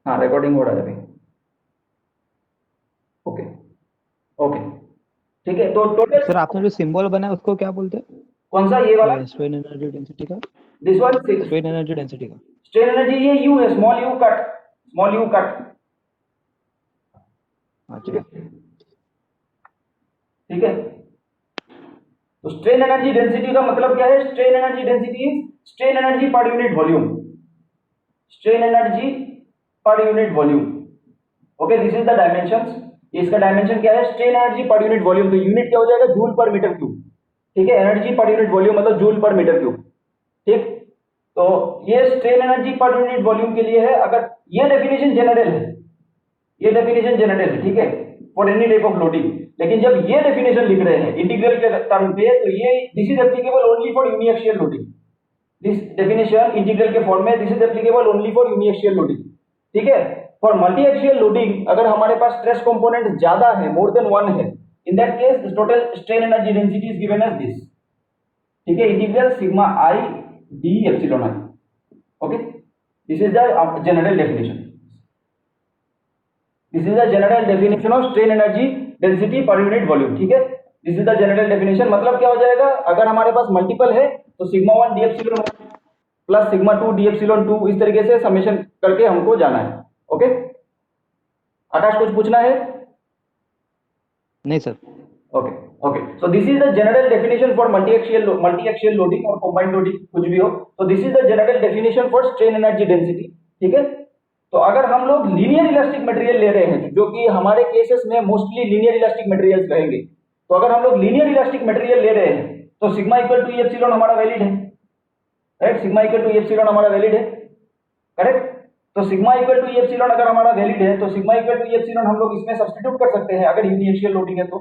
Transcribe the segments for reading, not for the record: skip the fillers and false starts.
हाँ, रिकॉर्डिंग हो रहा है अभी। ओके। ओके। ठीक है, तो टोटल सर आपने जो सिंबल बनाया उसको क्या बोलते हैं? कौन सा, ये वाला? स्ट्रेन एनर्जी डेंसिटी का। This one. Strain energy density का। स्ट्रेन एनर्जी ये यू है, small you cut, small you cut. ठीक अच्छा। है। ठीक है, तो स्ट्रेन एनर्जी डेंसिटी का मतलब क्या है? Strain energy density is strain energy पर यूनिट वॉल्यूम। स्ट्रेन एनर्जी पर unit volume. Okay, this is the dimension. इसका डायमेंशन क्या है? स्ट्रेन एनर्जी पर यूनिट वॉल्यूम। तो यूनिट क्या हो जाएगा? जूल पर मीटर क्यूब। ठीक है, एनर्जी पर यूनिट वॉल्यूम मतलब जूल पर मीटर क्यूब। ठीक, तो ये स्ट्रेन एनर्जी पर यूनिट वॉल्यूम के लिए है। अगर ये डेफिनेशन जनरल है, ये डेफिनेशन जनरल है, ठीक है, for any type of loading. लेकिन जब ये डेफिनेशन लिख रहे हैं इंटीग्रल के टर्म पे, तो ये this is applicable only for uniaxial loading. This definition integral के फॉर्म में, this is applicable only for uniaxial loading. ठीक है, फॉर मल्टी एक्सियल लोडिंग अगर हमारे पास स्ट्रेस कंपोनेंट ज्यादा है, मोर देन वन है, in that case total strain energy density is given as this. ठीक है, integral sigma i d epsilon i. Okay, this is the general definition. This is the general definition of strain energy density per unit volume. ठीक है, this is the general definition. मतलब क्या हो जाएगा? अगर हमारे पास मल्टीपल है तो sigma one d epsilon plus sigma two d epsilon two, इस तरीके से समेशन करके हमको जाना है। ओके, आकाश कुछ पूछना है? नहीं sir. Okay. Okay, so this is the general definition for multi axial loading और कंबाइंड लोडिंग, कुछ भी हो। तो this is the general definition for strain energy density. ठीक है, तो अगर हम लोग लीनियर इलास्टिक मटेरियल ले रहे हैं, जो कि हमारे केसेस में मोस्टली लीनियर इलास्टिक मटेरियल्स रहेंगे, तो अगर हम लोग लीनियर इलास्टिक मटेरियल ले रहे हैं तो सिग्मा इक्वल टू एप्सिलॉन हमारा वैलिड है। Right, sigma equal to epsilon हमारा वैलिड है। करेक्ट, तो सिग्मा इक्वल टू एप्सिलॉन अगर हमारा वैलिड है तो सिग्मा इक्वल टू एप्सिलॉन हम लोग इसमें सब्स्टिट्यूट कर सकते हैं अगर यूनिएक्सियल लोडिंग है तो।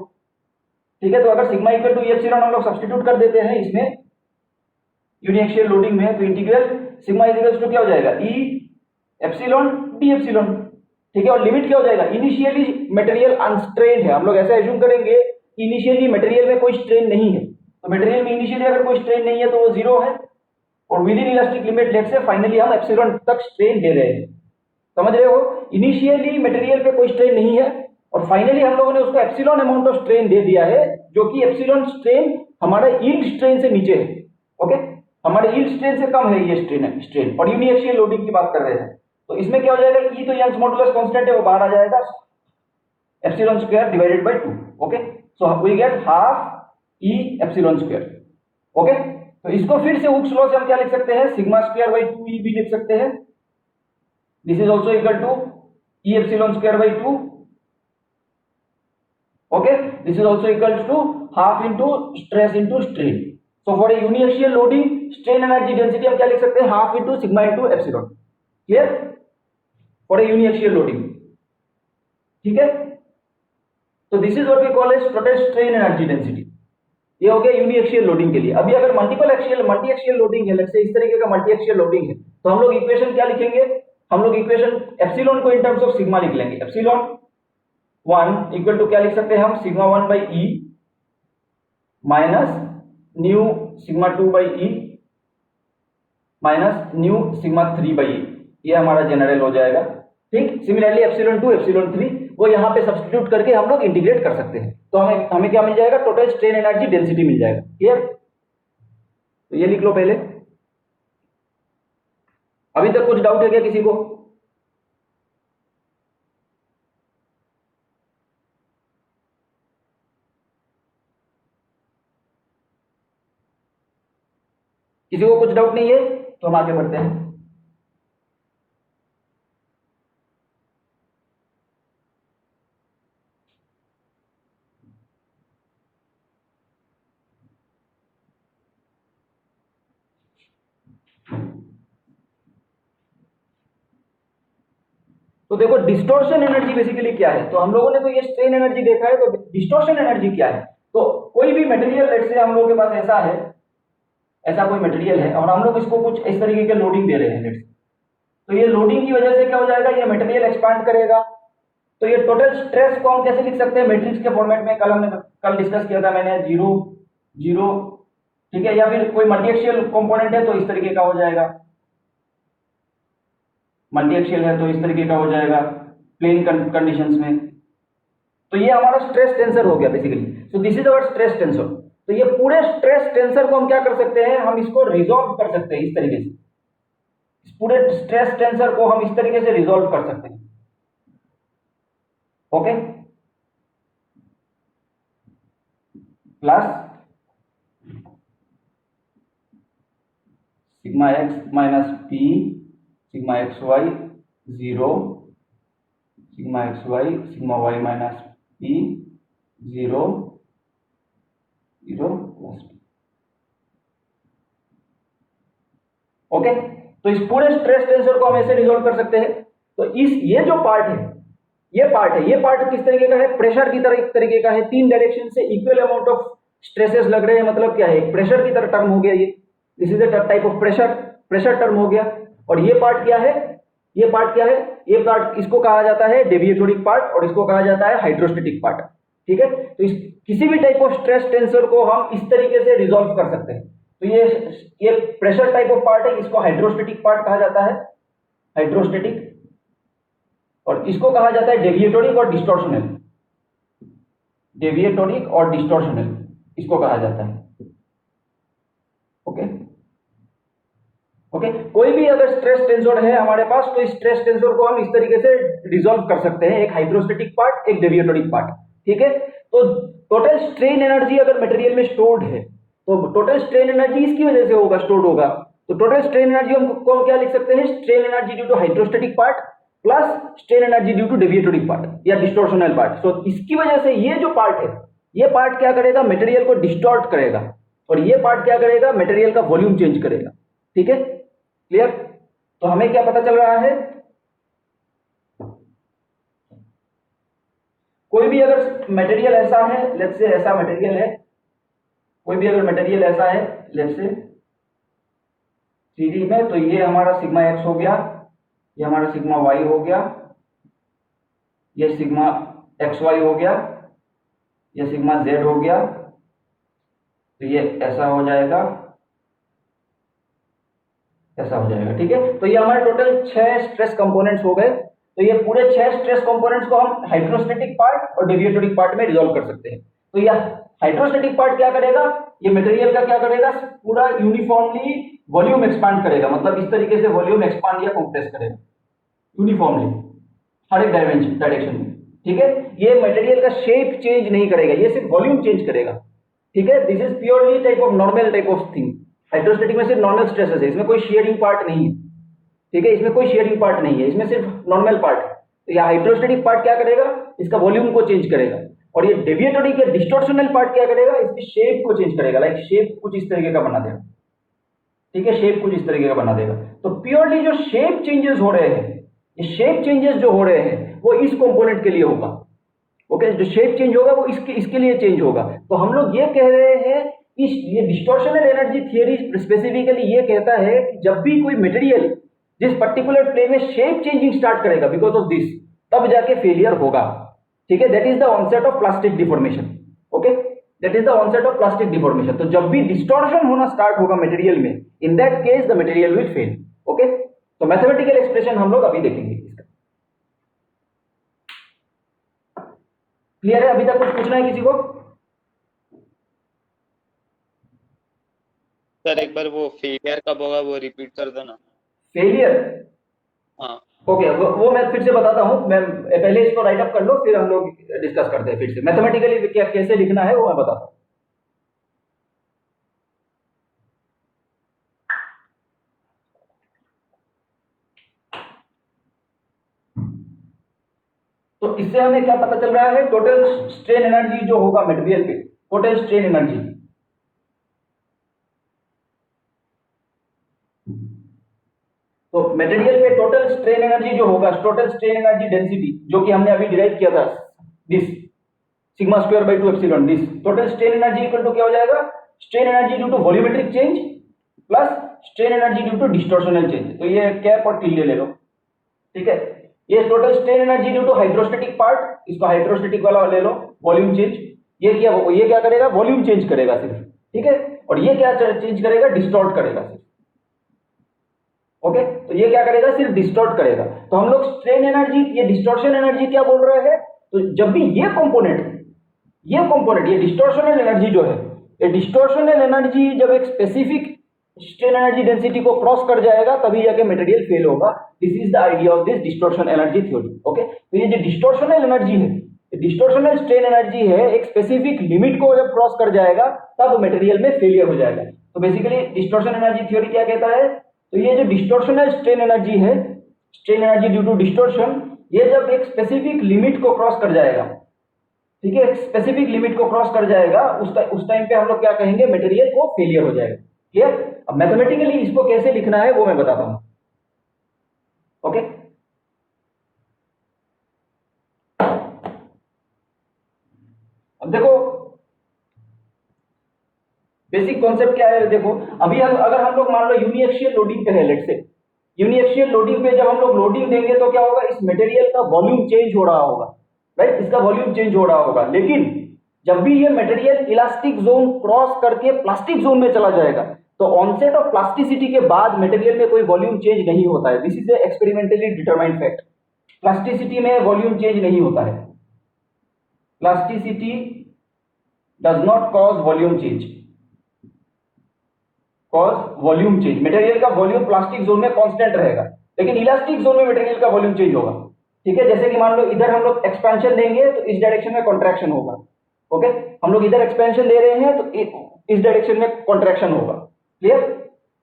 ठीक है, तो अगर सिग्मा इक्वल टू एप्सिलॉन हम लोग सब्स्टिट्यूट कर देते हैं इसमें यूनिएक्सियल लोडिंग में, तो integral sigma is equal to क्या हो जाएगा? E epsilon d epsilon. ठीक है, और लिमिट क्या हो जाएगा? इनिशियली मटेरियल अनस्ट्रेन्ड है, हम लोग ऐसा एज्यूम करेंगे कि इनिशियली मटेरियल में कोई स्ट्रेन नहीं है, तो मटेरियल में इनिशियली अगर कोई स्ट्रेन नहीं है तो वो जीरो है, और within elastic limit let say finally हम एप्सिलॉन तक स्ट्रेन दे रहे हैं। समझ रहे हो? इनिशियली मटेरियल पे कोई स्ट्रेन नहीं है और फाइनली हम लोगों ने उसको एप्सिलॉन अमाउंट ऑफ स्ट्रेन दे दिया है, जो कि एप्सिलॉन स्ट्रेन हमारे यील्ड स्ट्रेन से नीचे है। ओके, हमारे यील्ड स्ट्रेन से कम है ये स्ट्रेन और यूनिएक्सियल लोडिंग की बात कर रहे हैं। तो इसमें क्या हो जाएगा? ई तो यंग्स मॉडुलस कांस्टेंट है, वो बाहर आ जाएगा, epsilon square divided by 2। Okay, so we get half E epsilon square. Okay, तो इसको फिर से हुक्स लॉ से हम क्या लिख सकते हैं? सिग्मा स्क्वायर बाय 2 ई भी लिख सकते हैं। This is also equal to E epsilon square by 2। Okay, this is also equal to half into stress into strain. So for a uniaxial loading strain energy density हम क्या लिख सकते हैं? Half into sigma into epsilon. Clear? For a uniaxial loading. ठीक है, तो this is what we call as total strain energy density. ये हो गया यूनिएक्सियल लोडिंग के लिए। अभी अगर मल्टी एक्सियल लोडिंग है, लेट्स से इस तरीके का मल्टी एक्सियल लोडिंग है, तो हम लोग इक्वेशन क्या लिखेंगे? हम लोग इक्वेशन एप्सिलॉन को इन टर्म्स ऑफ सिग्मा लिख लेंगे। एप्सिलॉन 1 इक्वल टू क्या लिख सकते हैं हम? Sigma 1 by E minus nu sigma 2 by E minus nu sigma 3 by E, ये हमारा जनरल हो जाएगा। ठीक, सिमिलरली एप्सिलॉन 2 एप्सिलॉन 3 वो यहां पे सब्स्टिट्यूट करके हम लोग इंटीग्रेट कर सकते हैं, तो हमें क्या मिल जाएगा? टोटल स्ट्रेन एनर्जी डेंसिटी मिल जाएगा। क्लियर? तो ये लिख लो पहले। अभी तक कुछ डाउट है क्या किसी को? किसी को कुछ डाउट नहीं है तो हम आगे बढ़ते हैं। तो देखो डिस्टॉर्शन एनर्जी बेसिकली क्या है, तो हम लोगों ने तो ये स्ट्रेन एनर्जी देखा है, तो डिस्टॉर्शन एनर्जी क्या है? तो कोई भी मटेरियल लेट से हम लोगों के पास ऐसा है, ऐसा कोई मटेरियल है और हम लोग इसको कुछ इस तरीके के लोडिंग दे रहे हैं लेट से, तो ये लोडिंग की वजह से क्या हो जाएगा? ये मटेरियल एक्सपांड करेगा। तो ये टोटल स्ट्रेस को हम कैसे लिख सकते हैं? मैट्रिक्स के फॉर्मेट में। कल डिस्कस किया था मैंने, 0 0। ठीक है, या फिर कोई मल्टी एक्सियल कंपोनेंट है तो इस तरीके का हो जाएगा, मल्टी एक्सियल है तो इस तरीके का हो जाएगा प्लेन कंडीशंस में। तो ये हमारा स्ट्रेस टेंसर हो गया basically. So this is our stress tensor. तो ये पूरे स्ट्रेस टेंसर को हम क्या कर सकते हैं, हम इसको रिजॉल्व कर सकते हैं इस तरीके से। इस पूरे स्ट्रेस टेंसर को हम इस तरीके से रिजॉल्व कर सकते हैं। Okay, plus sigma x minus p sigma x y 0 sigma x y sigma y minus p 0 0 plus p. Okay, तो इस पूरे स्ट्रेस टेंसर को हम ऐसे रिजॉल्व कर सकते हैं। तो इस ये जो पार्ट है, ये पार्ट किस तरीके का है, प्रेशर की तरह तरीके का है। 3 डायरेक्शन से इक्वल अमाउंट ऑफ स्ट्रेसेस लग रहे हैं, मतलब क्या है, प्रेशर की तरह टर्म हो गया ये। This is a type of pressure term हो गया। और ये पार्ट क्या है, ये पार्ट इसको कहा जाता है डेविएटोरिक पार्ट और इसको कहा जाता है हाइड्रोस्टेटिक पार्ट। ठीक है, तो इस किसी भी टाइप ऑफ स्ट्रेस टेंसर को हम इस तरीके से रिजॉल्व कर सकते हैं। तो ये प्रेशर टाइप ऑफ पार्ट है, इसको हाइड्रोस्टेटिक पार्ट कहा जाता है, हाइड्रोस्टेटिक। और इसको कहा जाता है डेविएटोरिक और डिस्टॉर्शनल, डेविएटोरिक और डिस्टॉर्शनल इसको कहा जाता है। ओके ओके, कोई भी अगर स्ट्रेस टेंसर है हमारे पास तो इस स्ट्रेस टेंसर को हम इस तरीके से रिजॉल्व कर सकते हैं, एक हाइड्रोस्टेटिक पार्ट, एक डेविएटोरिक पार्ट। ठीक है, तो टोटल स्ट्रेन एनर्जी अगर मटेरियल में स्टोर्ड है तो टोटल स्ट्रेन एनर्जी इसकी वजह से होगा, स्टोर्ड होगा। तो टोटल स्ट्रेन एनर्जी हम क्या लिख सकते हैं, strain energy due to hydrostatic part plus strain energy due to deviatoric part या डिस्टॉर्शनल पार्ट। सो इसकी वजह से ये जो पार्ट है, ये पार्ट क्या करेगा, मटेरियल को डिस्टॉर्ट करेगा, और ये पार्ट क्या करेगा, मटेरियल का वॉल्यूम चेंज करेगा। ठीक है, क्लियर। तो हमें क्या पता चल रहा है, कोई भी अगर मटेरियल ऐसा है, लेट्स से ऐसा मटेरियल है, कोई भी अगर मटेरियल ऐसा है लेट्स से 3D में, तो ये हमारा सिग्मा एक्स हो गया, ये हमारा सिग्मा वाई हो गया, ये सिग्मा एक्स वाई हो गया, ये सिग्मा जेड हो गया। तो ये ऐसा हो जाएगा, ऐसा हो जाएगा। ठीक है, तो ये हमारे टोटल 6 स्ट्रेस कंपोनेंट्स हो गए। तो ये पूरे 6 स्ट्रेस कंपोनेंट्स को हम हाइड्रोस्टेटिक पार्ट और डेविएटोरिक पार्ट में रिजॉल्व कर सकते हैं। तो यह हाइड्रोस्टेटिक पार्ट क्या करेगा, ये मटेरियल का क्या करेगा, पूरा यूनिफॉर्मली वॉल्यूम एक्सपांड करेगा, मतलब इस तरीके से वॉल्यूम एक्सपांड या कंप्रेस करेगा यूनिफॉर्मली हर एक डायरेक्शन में। ठीक है, ये मटेरियल का शेप चेंज नहीं करेगा, ये सिर्फ वॉल्यूम चेंज करेगा। ठीक है, this is purely type of normal type of thing. Hydrostatic में सिर्फ नॉर्मल स्ट्रेसेस है, इसमें कोई शेयरिंग पार्ट नहीं है। ठीक है, इसमें कोई शेयरिंग पार्ट नहीं है, इसमें सिर्फ नॉर्मल पार्ट है। तो यह हाइड्रोस्टेटिक पार्ट क्या करेगा, इसका वॉल्यूम को चेंज करेगा, और ये डेविएटोरिक या डिस्टॉर्शनल पार्ट क्या करेगा, इसकी शेप को चेंज करेगा, लाइक शेप कुछ इस तरीके का बना देगा। ठीक है, शेप कुछ इस तरीके का बना देगा। तो प्योरली जो शेप चेंजेस हो रहे हैं, ये शेप चेंजेस जो हो रहे हैं वो इस कंपोनेंट के लिए होगा। ओके, जो शेप चेंज होगा वो इसके लिए चेंज होगा। तो हम लोग ये कह रहे हैं कि ये डिस्टॉर्शनल एनर्जी थियरी स्पेसिफिकली ये कहता है कि जब भी कोई मटेरियल जिस पर्टिकुलर प्लेन में शेप चेंजिंग स्टार्ट करेगा बिकॉज ऑफ दिस, तब जाके फेलियर होगा। ठीक है, that is the onset of plastic deformation. Okay, that is the onset of plastic deformation. तो जब भी डिस्टॉर्शन होना स्टार्ट होगा मटेरियल में, in that case the material will fail. Okay, तो मैथमेटिकल एक्सप्रेशन हम लोग अभी देखेंगे इसका। क्लियर है, अभी तक कुछ पूछना है किसी को? सर एक बार वो फेलियर कब होगा वो रिपीट कर दो ना। फेलियर, हाँ ओके, वो मैं फिर से बताता हूं। मैं पहले इसको राइट अप कर लो, फिर हम लोग डिस्कस करते हैं फिर से मैथमेटिकली क्या कैसे लिखना है, वो मैं बताता हूं। तो इससे हमें क्या पता चल रहा है, टोटल स्ट्रेन एनर्जी जो होगा मटेरियल पे, टोटल स्ट्रेन एनर्जी, तो मटेरियल पे टोटल स्ट्रेन एनर्जी जो होगा, टोटल स्ट्रेन एनर्जी डेंसिटी, जो कि हमने अभी डिराइव किया था, this sigma square by 2 epsilon, this total strain energy equal to क्या हो जाएगा, strain energy due to volumetric change plus strain energy due to distortional change. तो ये कैप और टिल्डे ले लो। ठीक है, ये total strain energy due to hydrostatic part, इसको हाइड्रोस्टेटिक वाला ले लो, वॉल्यूम चेंज। ये क्या करेगा, वॉल्यूम चेंज करेगा सिर्फ। ठीक है, और ये क्या चेंज करेगा, डिस्टॉर्ट करेगा सिर्फ। ओके, ओके, तो ये क्या करेगा, सिर्फ डिस्टॉर्ट करेगा। तो हम लोग स्ट्रेन एनर्जी, ये डिस्टॉर्शन एनर्जी क्या बोल रहे हैं, तो जब भी ये कंपोनेंट ये डिस्टॉर्शनल एनर्जी जो है, ये डिस्टॉर्शनल एनर्जी जब एक स्पेसिफिक स्ट्रेन एनर्जी डेंसिटी को क्रॉस कर जाएगा तभी जाके मटेरियल फेल होगा। This is the idea of this distortion energy theory. Okay, तो ये जो डिस्टॉर्शनल एनर्जी है, डिस्टॉर्शनल स्ट्रेन एनर्जी है, एक स्पेसिफिक लिमिट को जब क्रॉस कर जाएगा तब मटेरियल में फेलियर हो जाएगा। तो बेसिकली डिस्टॉर्शन एनर्जी थ्योरी क्या कहता है, तो ये जो डिस्टॉर्शनल स्ट्रेन एनर्जी है, strain energy due to distortion, ये जब एक स्पेसिफिक लिमिट को क्रॉस कर जाएगा, ठीक है, स्पेसिफिक लिमिट को क्रॉस कर जाएगा, उस टाइम पे हम लोग क्या कहेंगे, मटेरियल को फेलियर हो जाएगा। क्लियर? अब मैथमेटिकली इसको कैसे लिखना है वो मैं बताता हूं। ओके, अब देखो बेसिक कॉन्सेप्ट क्या है। देखो अभी अगर हम लोग मान लो यूनिएक्सियल लोडिंग पे है, लेट्स से यूनिएक्सियल लोडिंग पे जब हम लोग लोडिंग देंगे तो क्या होगा, इस मटेरियल का वॉल्यूम चेंज हो रहा होगा, राइट, इसका वॉल्यूम चेंज हो रहा होगा। लेकिन जब भी ये मटेरियल इलास्टिक जोन क्रॉस करके प्लास्टिक जोन में चला जाएगा तो ऑनसेट ऑफ प्लास्टिसिटी के बाद मटेरियल में कोई वॉल्यूम चेंज नहीं होता है। This is A experimentally determined fact. Plasticity में वॉल्यूम चेंज नहीं होता है। Plasticity does not cause volume change, cause volume change. Material का वॉल्यूम प्लास्टिक जोन में कांस्टेंट रहेगा, लेकिन इलास्टिक जोन में मटेरियल का वॉल्यूम चेंज होगा। ठीक है, जैसे कि मान लो इधर हम लोग एक्सपेंशन देंगे तो इस डायरेक्शन में कॉन्ट्रैक्शन होगा। ओके, हम लोग इधर एक्सपेंशन दे रहे हैं तो इस डायरेक्शन में कॉन्ट्रैक्शन होगा। क्लियर?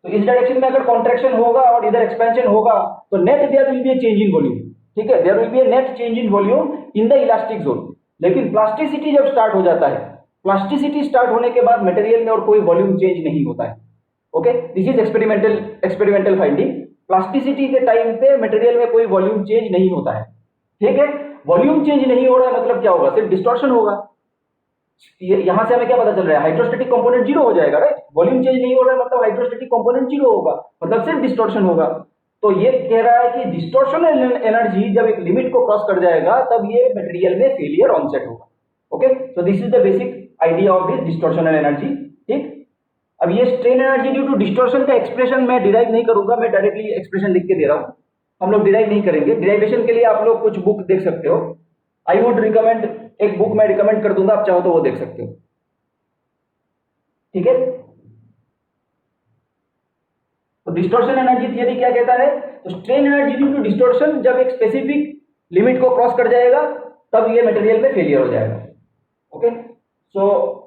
तो इस डायरेक्शन में अगर कॉन्ट्रैक्शन होगा और इधर एक्सपेंशन होगा तो net there will be a change in volume. ठीक है, there will be a net change in volume in the elastic zone. लेकिन प्लास्टिसिटी जब स्टार्ट हो जाता है, प्लास्टिसिटी स्टार्ट होने के बाद मटेरियल में और कोई वॉल्यूम चेंज नहीं होता है। Okay, this is experimental finding. Plasticity के टाइम पे मटेरियल में कोई वॉल्यूम चेंज नहीं होता है। ठीक है, वॉल्यूम चेंज नहीं हो रहा है मतलब क्या होगा, सिर्फ डिस्टॉर्शन होगा। यहां से हमें क्या पता चल रहा है, हाइड्रोस्टैटिक कंपोनेंट जीरो हो जाएगा, राइट। वॉल्यूम चेंज नहीं हो रहा है मतलब हाइड्रोस्टैटिक कंपोनेंट जीरो होगा, मतलब सिर्फ डिस्टॉर्शन होगा। तो ये कह रहा है कि डिस्टॉर्शनल एनर्जी जब एक लिमिट को क्रॉस कर जाएगा तब ये मटेरियल में फेलियर ऑनसेट होगा। Okay, so this is the basic idea of this distortional energy. ठीक, अब ये strain energy due to distortion का एक्सप्रेशन मैं डिराइव नहीं करूंगा, मैं डायरेक्टली एक्सप्रेशन लिख के दे रहा हूं। हम लोग डिराइव नहीं करेंगे। डिराइवेशन के लिए आप लोग कुछ बुक देख सकते हो। आई वुड रिकमेंड, एक बुक मैं रिकमेंड कर दूंगा, आप चाहो तो वो देख सकते हो। ठीक है, तो डिस्टॉर्शन एनर्जी थियरी क्या कहता है, तो strain energy due to distortion जब एक स्पेसिफिक लिमिट को क्रॉस कर जाएगा तब ये मटेरियल में फेलियर हो जाएगा। ओके, सो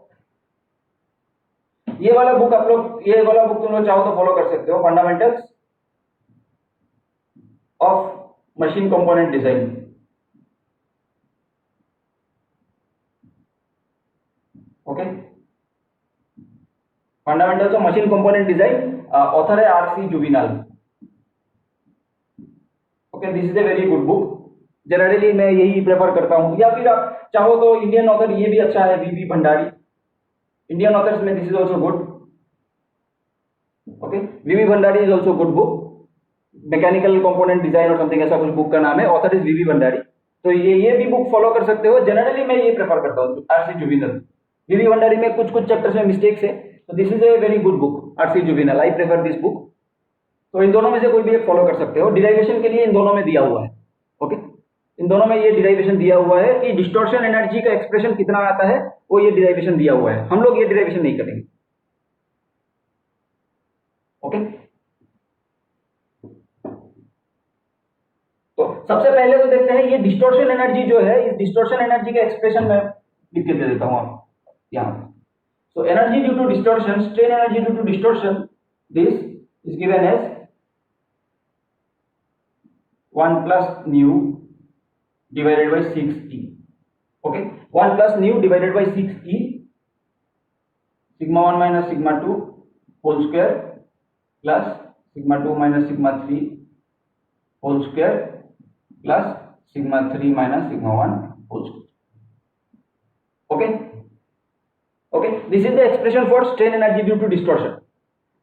ये वाला बुक तुम लोग चाहो तो फॉलो कर सकते हो, fundamentals of machine component design. Okay, fundamentals of machine component design, author है RC Juvinall. Okay, this is a very good book. Generally मैं यही प्रेफर करता हूं, या फिर आप चाहो तो इंडियन ऑथर ये भी अच्छा है, वीवी भंडारी। इंडियन ऑथर्स में this is also good. Okay, V V Bhandari is also good book. Mechanical component design और समथिंग ऐसा कुछ बुक का नाम है, ऑथर इज वीवी भंडारी। तो ये भी बुक फॉलो कर सकते हो। जनरली मैं ये प्रेफर करता हूँ आरसी जुविनल। वीवी भंडारी में कुछ चैप्टर्स में मिस्टेक्स है, तो this is a very good book, RC Juvinall. I prefer this book. तो इन दोनों में से कोई भी एक फॉलो कर सकते हो। डिराइवेशन के लिए इन दोनों में दिया हुआ है। ओके, इन दोनों में ये डिराइवेशन दिया हुआ है कि डिस्टॉर्शन एनर्जी का एक्सप्रेशन कितना आता है, वो ये डिराइवेशन दिया हुआ है। हम लोग ये डिराइवेशन नहीं करेंगे। ओके, तो सबसे पहले तो देखते हैं ये डिस्टॉर्शन एनर्जी जो है, इस डिस्टॉर्शन एनर्जी का एक्सप्रेशन मैं लिख के दे देता हूं आप यहां। So energy due to distortion, strain energy due to distortion, this is given as 1 plus nu divided by 6e. Okay, 1 plus nu divided by 6e, sigma 1 minus sigma 2 whole square plus sigma 2 minus sigma 3 whole square plus sigma 3 minus sigma 1 whole square. Okay, okay, this is the expression for strain energy due to distortion.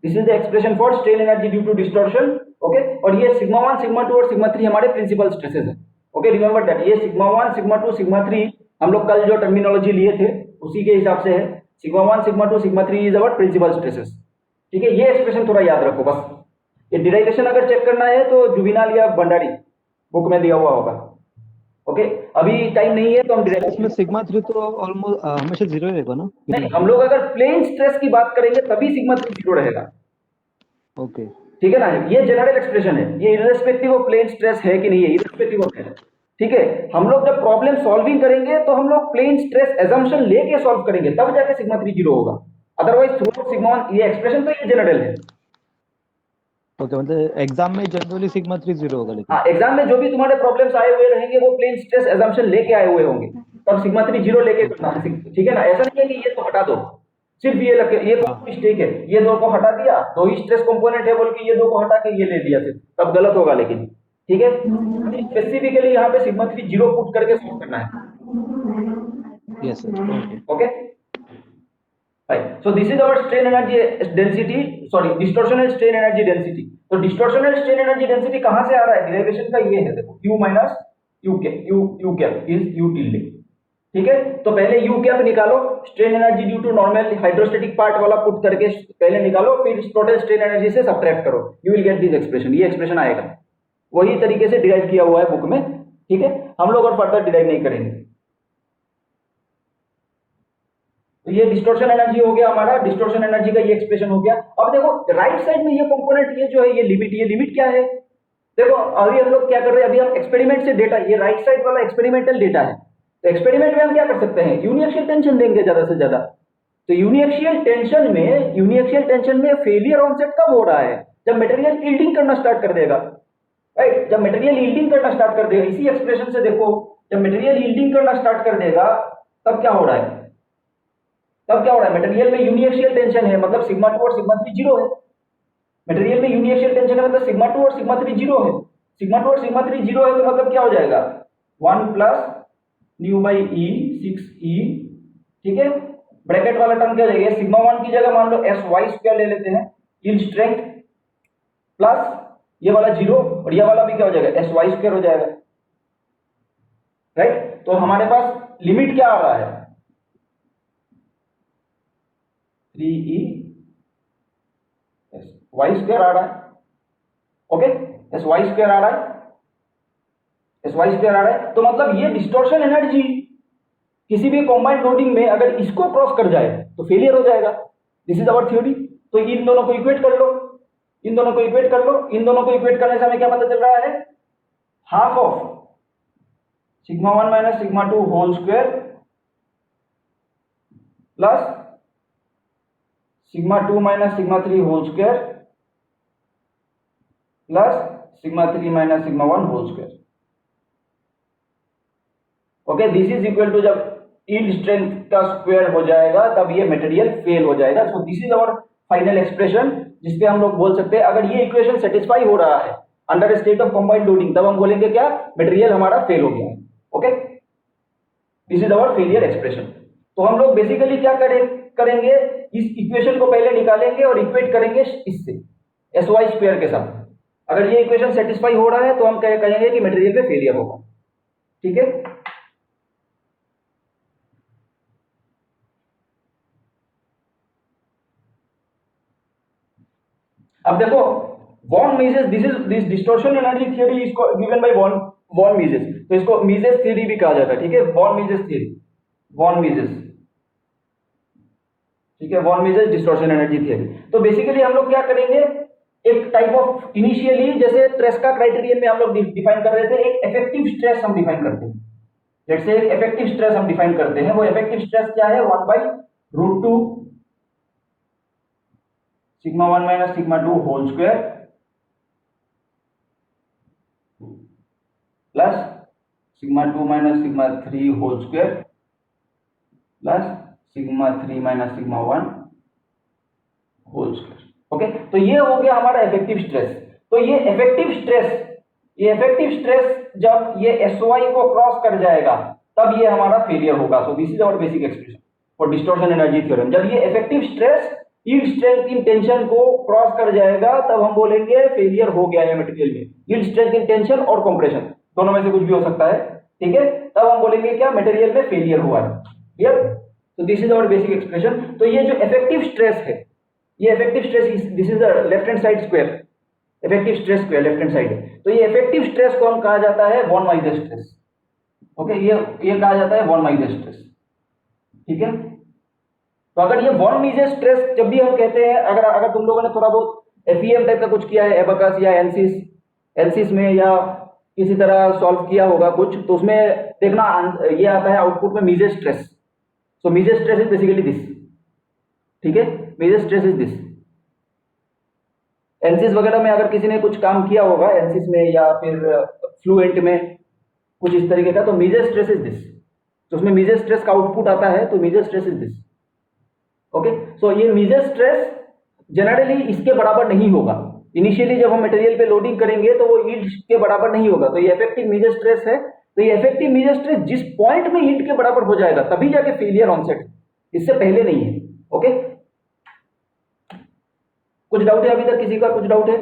This is the expression for strain energy due to distortion. Okay, और ये sigma 1, sigma 2 और sigma 3 हमारे principal stresses हैं। Okay, remember that ये sigma 1, sigma 2, sigma 3 हम लोग कल जो टर्मिनोलॉजी लिए थे उसी के हिसाब से है। Sigma 1, sigma 2, sigma 3 is our principal stresses. ठीक है, ये एक्सप्रेशन थोड़ा याद रखो बस। ये डिराइवेशन अगर चेक करना है तो जुबिनाल या भंडारी बुक में दिया हुआ होगा। ओके, अभी टाइम नहीं है तो हम इसमें डिराइवेशन सिग्मा 3 तो ऑलमोस्ट हमेशा 0 रहेगा ना? नहीं, हम लोग अगर प्लेन स्ट्रेस की बात करेंगे तभी सिग्मा 3 जीरो रहेगा। ओके। ठीक है ना, ये जनरल एक्सप्रेशन है, ये इररेस्पेक्टिव ऑफ प्लेन स्ट्रेस है कि नहीं है, इररेस्पेक्टिव ऑफ है। ठीक है, हम लोग जब प्रॉब्लम सॉल्विंग करेंगे तो हम लोग प्लेन स्ट्रेस एजम्पशन लेके सॉल्व करेंगे, तब जाके सिग्मा 3 जीरो होगा। अदरवाइज थ्रू सिग्मा 1, ये एक्सप्रेशन तो ये जनरल है। ओके, मतलब एग्जाम में जनरली सिग्मा 3 0 होगा, लेकिन हाँ, एग्जाम में जो भी तुम्हारे प्रॉब्लम्स आए हुए रहेंगे वो प्लेन स्ट्रेस एजम्पशन लेके आए हुए होंगे, तब सिग्मा 3 जीरो लेके करना है। ठीक है ना, ऐसा नहीं है कि ये तो हटा दो, सिर्फ ये लग ये मिस्टेक है, ये दो को हटा दिया, दो ही स्ट्रेस कंपोनेंट है बोल के ये दो को हटा के ये ले लिया सिर्फ, तब गलत होगा। लेकिन ठीक है, स्पेसिफिकली यहाँ पे सिग्मा 3 जीरो पुट करके सॉल्व करना है। Yes sir. Okay. Okay, right. So this is our strain energy density, sorry, distortional strain energy density. तो distortional strain energy density कहाँ से आ रहा है? Derivation का ये है, देखो U minus U cap is U tilde। ठीक है, तो पहले U cap निकालो, strain energy due to normal hydrostatic part वाला पुट करके पहले निकालो, फिर total strain energy से सब्ट्रैक्ट करो, you will get this expression, ये एक्सप्रेशन आएगा। वही तरीके से डिराइव किया हुआ है बुक में। ठीक है, हम लोग और फर्दर डिराइव नहीं करेंगे। तो ये डिस्टॉर्शन एनर्जी हो गया हमारा, डिस्टॉर्शन एनर्जी का ये एक्सप्रेशन हो गया। अब देखो राइट साइड में ये कंपोनेंट, ये जो है ये लिमिट क्या है? देखो अभी हम लोग क्या कर रहे हैं, अभी हम एक्सपेरिमेंट से डेटा, ये राइट साइड वाला एक्सपेरिमेंटल डेटा है। तो एक्सपेरिमेंट में हम क्या कर सकते हैं, यूनिएक्सियल टेंशन देंगे ज्यादा से ज्यादा। तो यूनिएक्सियल टेंशन में फेलियर ऑनसेट कब हो रहा है? जब मटेरियल यील्डिंग करना स्टार्ट कर देगा, राइट? जब मटेरियल यील्डिंग करना स्टार्ट कर देगा, इसी एक्सप्रेशन से देखो, जब मटेरियल यील्डिंग करना स्टार्ट कर देगा तब क्या हो रहा है? मटेरियल में यूनिएक्सियल टेंशन है, मतलब सिग्मा 2 और सिग्मा 3 जीरो है। मटेरियल में यूनिएक्सियल टेंशन है मतलब सिग्मा 2 और सिग्मा 3 जीरो है। सिग्मा 2 और सिग्मा 3 जीरो है तो मतलब क्या हो जाएगा, 1 plus new by E 6e। ठीक है, ब्रैकेट वाला टर्म क्या हो जाएगा, सिग्मा 1 की जगह मान लो SY स्क्वायर ले लेते हैं, यील्ड स्ट्रेंथ प्लस ये वाला जीरो और ये वाला भी क्या हो जाएगा, SY स्क्वायर हो जाएगा, राइट? तो हमारे पास लिमिट क्या आ रहा है, 3e SY स्क्वायर आ रहा है। ओके, SY स्क्वायर आ रहा है। तो मतलब ये डिस्टॉर्शन एनर्जी किसी भी कॉम्बाइंड लोडिंग में अगर इसको क्रॉस कर जाए तो फेलियर हो जाएगा। This is our theory. तो इन दोनों को इक्वेट कर लो, इन दोनों को इक्वेट करने से हमें क्या पता चल रहा है, half of sigma 1 minus sigma 2 whole square plus sigma 2 minus sigma 3 whole square plus sigma 3 minus sigma 1 whole square. Okay, this is equal to, जब यील्ड स्ट्रेंथ का स्क्वायर हो जाएगा तब ये मटेरियल फेल हो जाएगा। So this is our final expression, जिसपे हम लोग बोल सकते हैं अगर ये इक्वेशन सेटिस्फाई हो रहा है under state of combined loading, तब हम बोलेंगे क्या, मटेरियल हमारा फेल हो गया है। Okay, this is our failure expression. तो हम लोग बेसिकली क्या करेंगे, इस इक्वेशन को पहले निकालेंगे और इक्वेट करेंगे इससे SY स्क्वायर के साथ। अगर ये इक्वेशन सेटिस्फाई हो रहा है तो हम कहेंगे कि मटेरियल में फेलियर होगा। ठीक है, अब देखो von Mises, this distortion energy theory is given by von Mises, तो इसको मिसेस थ्योरी भी कहा जाता है। ठीक है, वॉन मिसेस ठीक है, von Mises distortion energy theory. तो बेसिकली हम लोग क्या करेंगे, एक टाइप ऑफ इनिशियली जैसे ट्रेस्का क्राइटेरियन में हम लोग डिफाइन कर रहे थे, एक इफेक्टिव स्ट्रेस हम डिफाइन करते हैं। जैसे एक इफेक्टिव स्ट्रेस हम डिफाइन करते हैं, वो इफेक्टिव स्ट्रेस क्या है, 1/√2 sigma 1 minus sigma 2 whole square plus sigma 2 minus sigma 3 whole square plus sigma 3 minus sigma 1 whole square. Okay, तो ये हो गया हमारा इफेक्टिव स्ट्रेस। तो ये इफेक्टिव स्ट्रेस जब ये SY को क्रॉस कर जाएगा तब ये हमारा फेलियर होगा। So this is our basic expression for distortion energy theorem. जब ये effective stress yield strength in tension को क्रॉस कर जाएगा तब हम बोलेंगे फेलियर हो गया है मटेरियल में। यील्ड स्ट्रेंथ इन टेंशन और कंप्रेशन दोनों में से कुछ भी हो सकता है। ठीक है, तब हम बोलेंगे क्या, मटेरियल में फेलियर हुआ है। क्लियर? तो this is our basic expression. तो ये जो इफेक्टिव स्ट्रेस है, ये effective stress, this is the left hand side square, effective stress square left hand side है। तो ये इफेक्टिव स्ट्रेस को हम कहा जाता है वॉन माइस स्ट्रेस। ओके, ये कहा जाता है वॉन माइस स्ट्रेस। ठीक है, तो अगर ये वॉन माइस स्ट्रेस जब भी हम कहते हैं, अगर तुम लोगों ने थोड़ा बहुत एफईएम टाइप का कुछ किया है, एबेकस या एनसिस में या किसी तरह सॉल्व किया होगा कुछ, तो उसमें देखना ये आता है आउटपुट में Mises stress. So Mises stress is basically this. ठीक है, Mises stress is this. ANSYS वगैरह में अगर किसी ने कुछ काम किया होगा एनसिस में या फिर फ्लुएंट में कुछ इस तरीके का, तो मीजर स्ट्रेस इज दिस। तो उसमें मीजर स्ट्रेस का आउटपुट आता है, तो measure stress is this. Okay, so ये मीजर स्ट्रेस जनरली इसके बराबर नहीं होगा। इनिशियली जब हम मटेरियल पे लोडिंग करेंगे तो वो यील्ड के बराबर नहीं होगा। तो ये इफेक्टिव मीजर स्ट्रेस है। तो ये इफेक्टिव मीजर स्ट्रेस जिस पॉइंट में यील्ड के बराबर हो जाएगा तभी जाके फेलियर ऑनसेट, इससे पहले नहीं है। ओके, कुछ डाउट है अभी तक किसी का? कुछ डाउट है?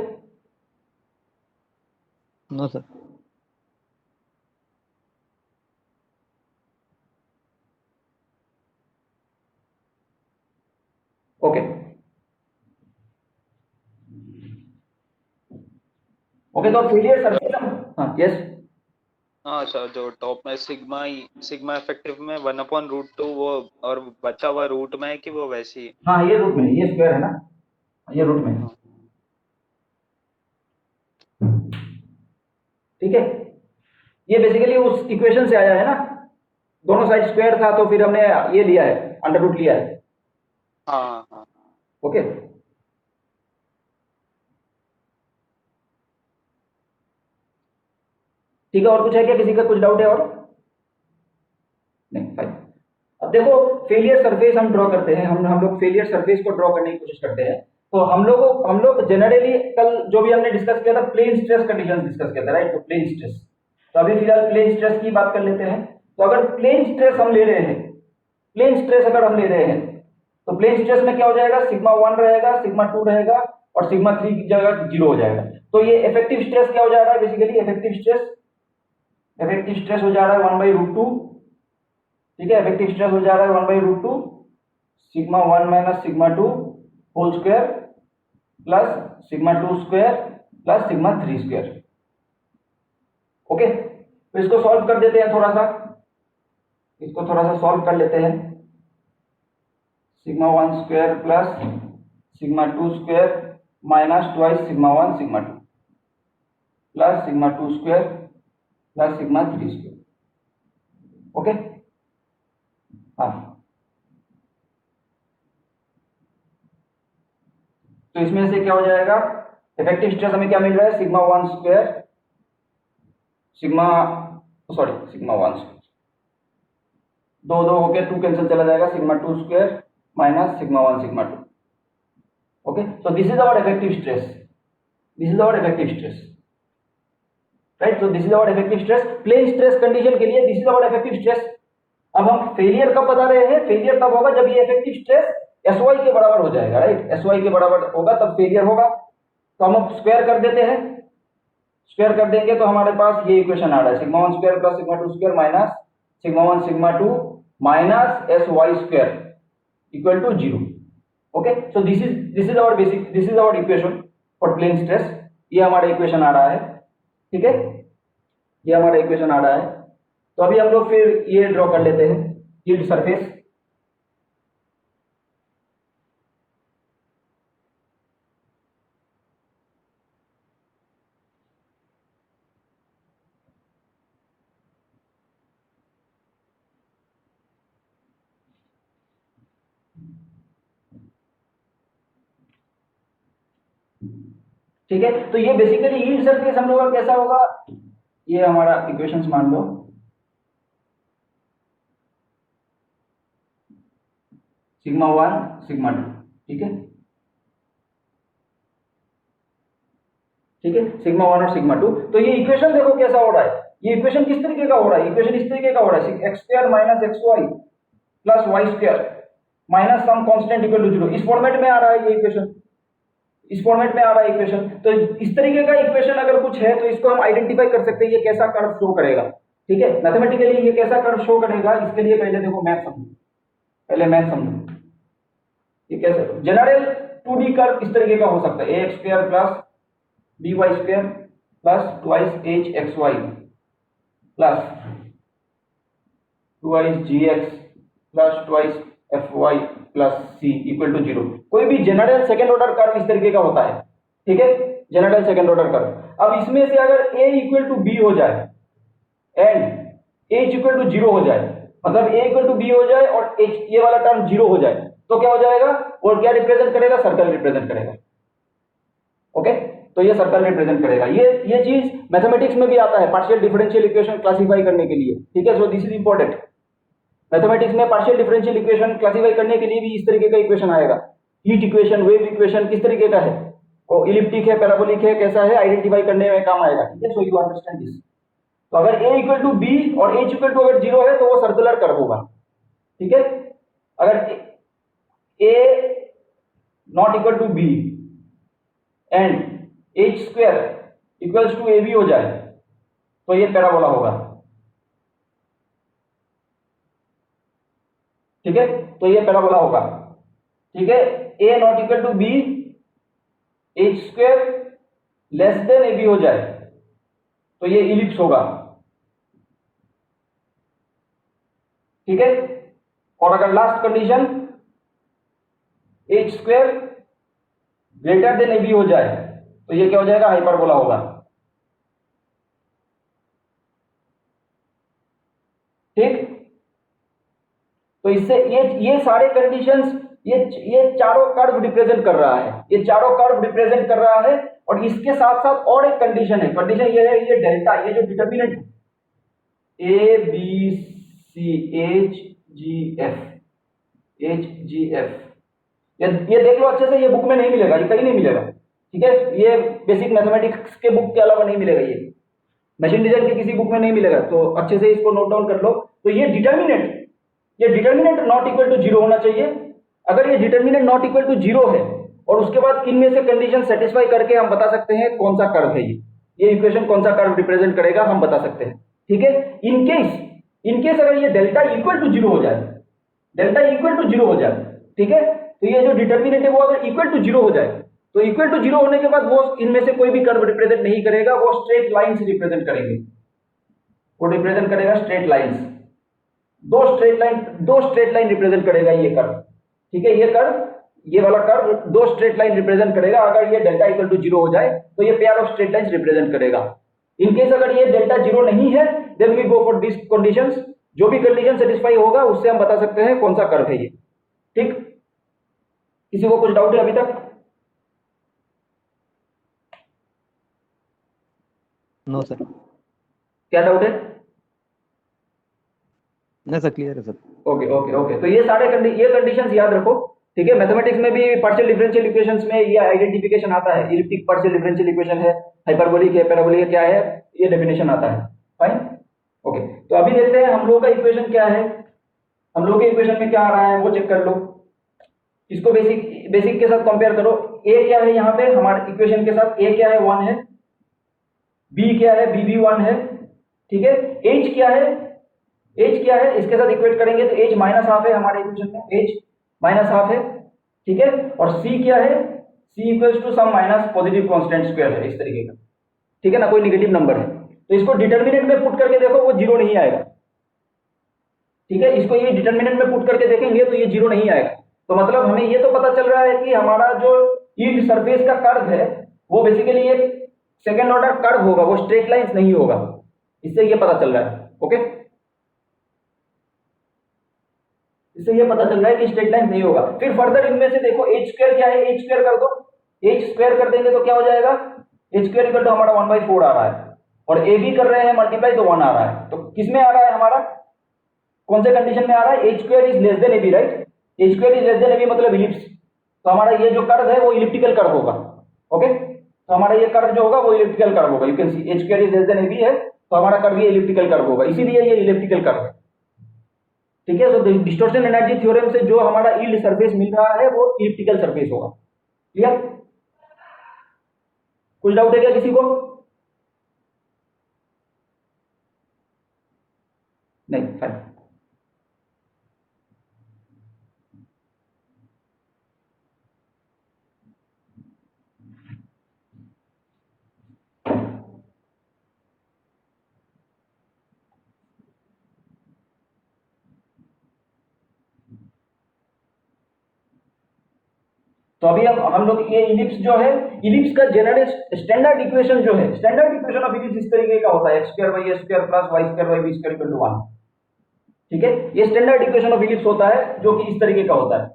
No sir. ओके ओके, तो फेलियर सरफेस, हाँ यस, हाँ सर, जो टॉप में सिग्मा इफेक्टिव में 1/√2 वो, और बचा हुआ रूट में है कि वो वैसी है? हाँ ये रूट में है, ये स्क्वायर है ना, ये रूट में है। ठीक है, ये बेसिकली उस इक्वेशन से आया है ना, दोनों साइड स्क्वायर था तो फिर हमने ये लिया है, अंडर रूट लिया है। हाँ हाँ। ओके, ठीक है, और कुछ है क्या? किसी का कुछ डाउट है और? नहीं, फाइन। अब देखो, फेलियर सरफेस हम ड्रॉ करते हैं, हम लोग फेलियर सरफेस को ड्रॉ करने की कोशिश करते हैं। तो हम लोग जनरली कल जो भी हमने डिस्कस किया था, प्लेन स्ट्रेस कंडीशंस डिस्कस किया था, राइट? तो प्लेन स्ट्रेस, तो अभी फिलहाल प्लेन स्ट्रेस की बात कर लेते हैं। तो अगर प्लेन स्ट्रेस हम ले रहे हैं, प्लेन स्ट्रेस अगर हम ले रहे हैं, तो प्लेन स्ट्रेस में क्या हो जाएगा? सिग्मा 1 रहेगा, सिग्मा 2 रहेगा और सिग्मा 3 की जगह 0 हो जाएगा। तो ये इफेक्टिव स्ट्रेस क्या हो जा रहा है? बेसिकली इफेक्टिव स्ट्रेस हो जा रहा है 1/√2। ठीक है, इफेक्टिव स्ट्रेस हो जा रहा है 1/√2 sigma 1 minus sigma 2 whole square plus sigma 2 square plus sigma 3 square. Okay, तो इसको सॉल्व कर देते हैं, इसको थोड़ा सा सॉल्व कर लेते हैं। Sigma 1 square plus sigma 2 square minus twice sigma 1 sigma 2 plus sigma 2 square plus sigma 3 square. Okay, हाँ, तो इसमें से क्या हो जाएगा? इफेक्टिव स्ट्रेस हमें क्या मिल रहा है? सिग्मा 1 स्क्वायर सिग्मा 1 दो होके 2 कैंसिल चला जाएगा, sigma 2 square minus sigma 1 sigma 2। Okay, so this is our effective stress, right? So this is our effective stress. Plane stress condition के लिए this is our effective stress. अब हम failure कब बता रहे हैं? फेलियर तब होगा जब ये इफेक्टिव स्ट्रेस SY के बराबर हो जाएगा, राइट? SY के बराबर होगा तब फेलियर होगा। तो हम अब स्क्वायर कर देते हैं, स्क्वायर कर देंगे तो हमारे पास ये इक्वेशन आ रहा है, sigma 1 square plus sigma 2 square minus sigma 1 sigma 2 minus SY square equal to 0। Okay, so this is our equation for plane stress. ये हमारा इक्वेशन आ रहा है, ठीक है, ये हमारा इक्वेशन आ रहा है। तो अभी हम लोग फिर ये ड्रॉ कर लेते हैं, यील्ड सरफेस। ठीक है, तो ये बेसिकली यील्ड सरफेस हम लोग का कैसा होगा? ये हमारा इक्वेशंस मान लो, सिग्मा 1 सिग्मा 2, ठीक है, सिग्मा 1 और सिग्मा 2। तो ये इक्वेशन देखो कैसा हो रहा है, ये इक्वेशन किस तरीके का हो रहा है? इक्वेशन इस तरीके का हो रहा है, x square minus xy plus y square minus some constant equal to 0। इस फॉर्मेट में आ रहा है ये इक्वेशन, इस फॉर्मेट में आ रहा है इक्वेशन। तो इस तरीके का इक्वेशन अगर कुछ है तो इसको हम आइडेंटिफाई कर सकते हैं, ये कैसा कर्व शो करेगा। ठीक है, मैथमेटिकली ये कैसा कर्व शो करेगा, इसके लिए पहले देखो मैथ समझो, ये कैसे जनरल 2D कर्व इस तरीके का हो सकता है, ax square plus b y square plus twice h x y plus twice g x plus twice f y plus c equal to zero. कोई भी जनरल सेकेंड ऑर्डर कर्व इस तरीके का होता है, ठीक है, जनरल सेकेंड ऑर्डर कर्व। अब इसमें से अगर ए इक्वल टू बी हो जाए and h equal to zero हो जाए, मतलब ए इक्वल टू बी हो जाए और एच ये वाला टर्म जीरो हो जाए, तो क्या हो जाएगा, और क्या रिप्रेजेंट करेगा, सर्कल रिप्रेजेंट करेगा। ओके, तो ये सर्कल रिप्रेजेंट करेगा। ये चीज मैथमेटिक्स में भी आता है पार्शियल डिफरेंशियल इक्वेशन क्लासिफाई करने के लिए, ठीक है। So this is important. Mathematics में पार्शियल डिफरेंशियल इक्वेशन क्लासिफाई करने के लिए भी इस तरीके का इक्वेशन आएगा। हीट इक्वेशन, वेव इक्वेशन किस तरीके का है, वो इलिप्टिक है, पैराबोलिक है, कैसा है, आइडेंटिफाई करने में काम आएगा, ठीक है। So you understand this. तो अगर a इक्वल टू बी और h इक्वल टू अगर जीरो है तो वो सर्कुलर कर्व होगा, ठीक है। अगर a not equal to b and h square equals to ab हो जाए तो ये पैराबोला होगा, ठीक है। तो ये पैराबोला होगा, ठीक है। a not equal to b, h square less than ab हो जाए तो ये इलिप्स होगा, ठीक है। और अगर last condition h square greater than ab हो जाए तो ये क्या हो जाएगा, हाइपरबोला होगा, ठीक। तो इससे ये सारे कंडीशंस, ये चारों कर्व रिप्रेजेंट कर रहा है, ये चारों कर्व रिप्रेजेंट कर रहा है। और इसके साथ साथ और एक कंडीशन है, कंडीशन ये है, ये डेल्टा, ये जो determinant a b c h g f, ये देख लो अच्छे से, ये बुक में नहीं मिलेगा, ये कहीं नहीं मिलेगा, ठीक है। ये बेसिक मैथमेटिक्स के बुक के अलावा नहीं मिलेगा, ये मशीन डिजाइन के किसी बुक में नहीं मिलेगा, तो अच्छे से इसको नोट डाउन कर लो। तो ये determinant not equal to zero होना चाहिए। अगर ये determinant not equal to zero है और उसके बाद इनमें से कंडीशन सेटिस्फाई करके हम बता सकते हैं कौन सा कर्व है, ये इक्वेशन कौन सा कर्व रिप्रेजेंट करेगा हम बता सकते हैं, ठीक है। इनकेस अगर ये डेल्टा इक्वल टू जीरो हो जाए, डेल्टा इक्वल टू जीरो हो जाए, ठीक है, तो ये जो डिटर्मिनेंट है वो अगर इक्वल टू जीरो हो जाए, तो इक्वल टू जीरो होने के बाद वो इनमें से कोई भी कर्व रिप्रेजेंट नहीं करेगा, वो स्ट्रेट लाइंस रिप्रेजेंट करेंगे, वो रिप्रेजेंट करेगा स्ट्रेट लाइंस, दो स्ट्रेट लाइन रिप्रेजेंट करेगा ये कर्व, ठीक है। ये वाला कर्व दो स्ट्रेट लाइन रिप्रेजेंट करेगा। अगर ये डेल्टा इक्वल टू जीरो हो जाए तो ये pair of straight lines represent करेगा। इन केस अगर ये डेल्टा जीरो नहीं है, then we go for this conditions, जो भी कंडीशन सेटिस्फाई होगा उससे हम बता सकते हैं कौन सा कर्व है ये, ठीक। किसी को कुछ डाउट है अभी तक? No sir. क्या डाउट है? नहीं सर, क्लियर है सर। ओके ओके ओके, तो ये सारे ये कंडीशंस याद रखो, ठीक है। मैथमेटिक्स में भी पार्शियल डिफरेंशियल इक्वेशंस में ये आइडेंटिफिकेशन आता है, इलिप्टिक पार्शियल डिफरेंशियल इक्वेशन है, हाइपरबोलिक है, पैराबोलिक है, क्या है, ये डेफिनेशन आता है, फाइन। ओके, तो अभी देखते हैं हम लोगों का इक्वेशन क्या है, हम लोगों के इक्वेशन में क्या आ रहा है वो चेक कर लो। इसको बेसिक के साथ कंपेयर करो। ए क्या है यहाँ पे हमारे इक्वेशन के साथ, ए क्या है, 1 है, बी क्या है, बी भी 1 है, ठीक है। एच क्या है, एच क्या है, इसके साथ इक्वेट करेंगे तो एच माइनस हाफ है हमारे इक्वेशन में, एच माइनस हाफ है, ठीक है। और सी क्या है, C equals to some minus positive constant square है, इस तरीके का, ठीक है ना, कोई नेगेटिव नंबर है। तो इसको डिटर्मिनेंट में पुट करके देखो, वो जीरो नहीं आएगा, ठीक है। इसको ये डिटर्मिनेंट में पुट करके देखेंगे तो ये जीरो नहीं आएगा। तो मतलब हमें ये तो पता चल रहा है कि हमारा जो यील्ड सरफेस का कर्व है वो बेसिकली एक सेकेंड ऑर्डर कर्व होगा, वो स्ट्रेट लाइंस नहीं होगा, इससे ये पता चल रहा है, ओके। इससे ये पता चल रहा है कि स्ट्रेट लाइन नहीं होगा। फिर फर्दर इनमें से देखो एच स्क्वायर क्या है, एच स्क्वायर कर दो, एच स्क्वायर कर देंगे तो क्या हो जाएगा, एच स्क्वायर इक्वल टू हमारा 1/4 आ रहा है, और ए बी कर रहे हैं मल्टीप्लाई तो 1 आ रहा है। तो किस में आ रहा है हमारा, कौन से कंडीशन में आ रहा है, h square is less than a b, right. H square is less than a b मतलब इलिप्स, तो हमारा ये जो कर्व है वो इलिप्टिकल कर्व होगा, ओके। तो हमारा ये कर्व जो होगा वो इलिप्टिकल कर्व होगा, you can see h square is less than a b है, तो हमारा कर्व ये इलिप्टिकल कर्व होगा, इसीलिए ये इलिप्टिकल कर्व है, ठीक है। तो डिस्टॉर्शन एनर्जी थ्योरम से जो हमारा यील्ड सरफेस मिल रहा है वो इलिप्टिकल सरफेस होगा, क्लियर। कुछ डाउट है क्या किसी को? नहीं, फाइन। तो अभी हम लोग ये इलिप्स जो है, इलिप्स का जनरल स्टैंडर्ड इक्वेशन जो है, स्टैंडर्ड इक्वेशन ऑफ इलिप्स इस तरीके का होता है, x square by a square plus y square by b square equal to 1। ठीक है, ये स्टैंडर्ड इक्वेशन ऑफ इलिप्स होता है जो कि इस तरीके का होता है।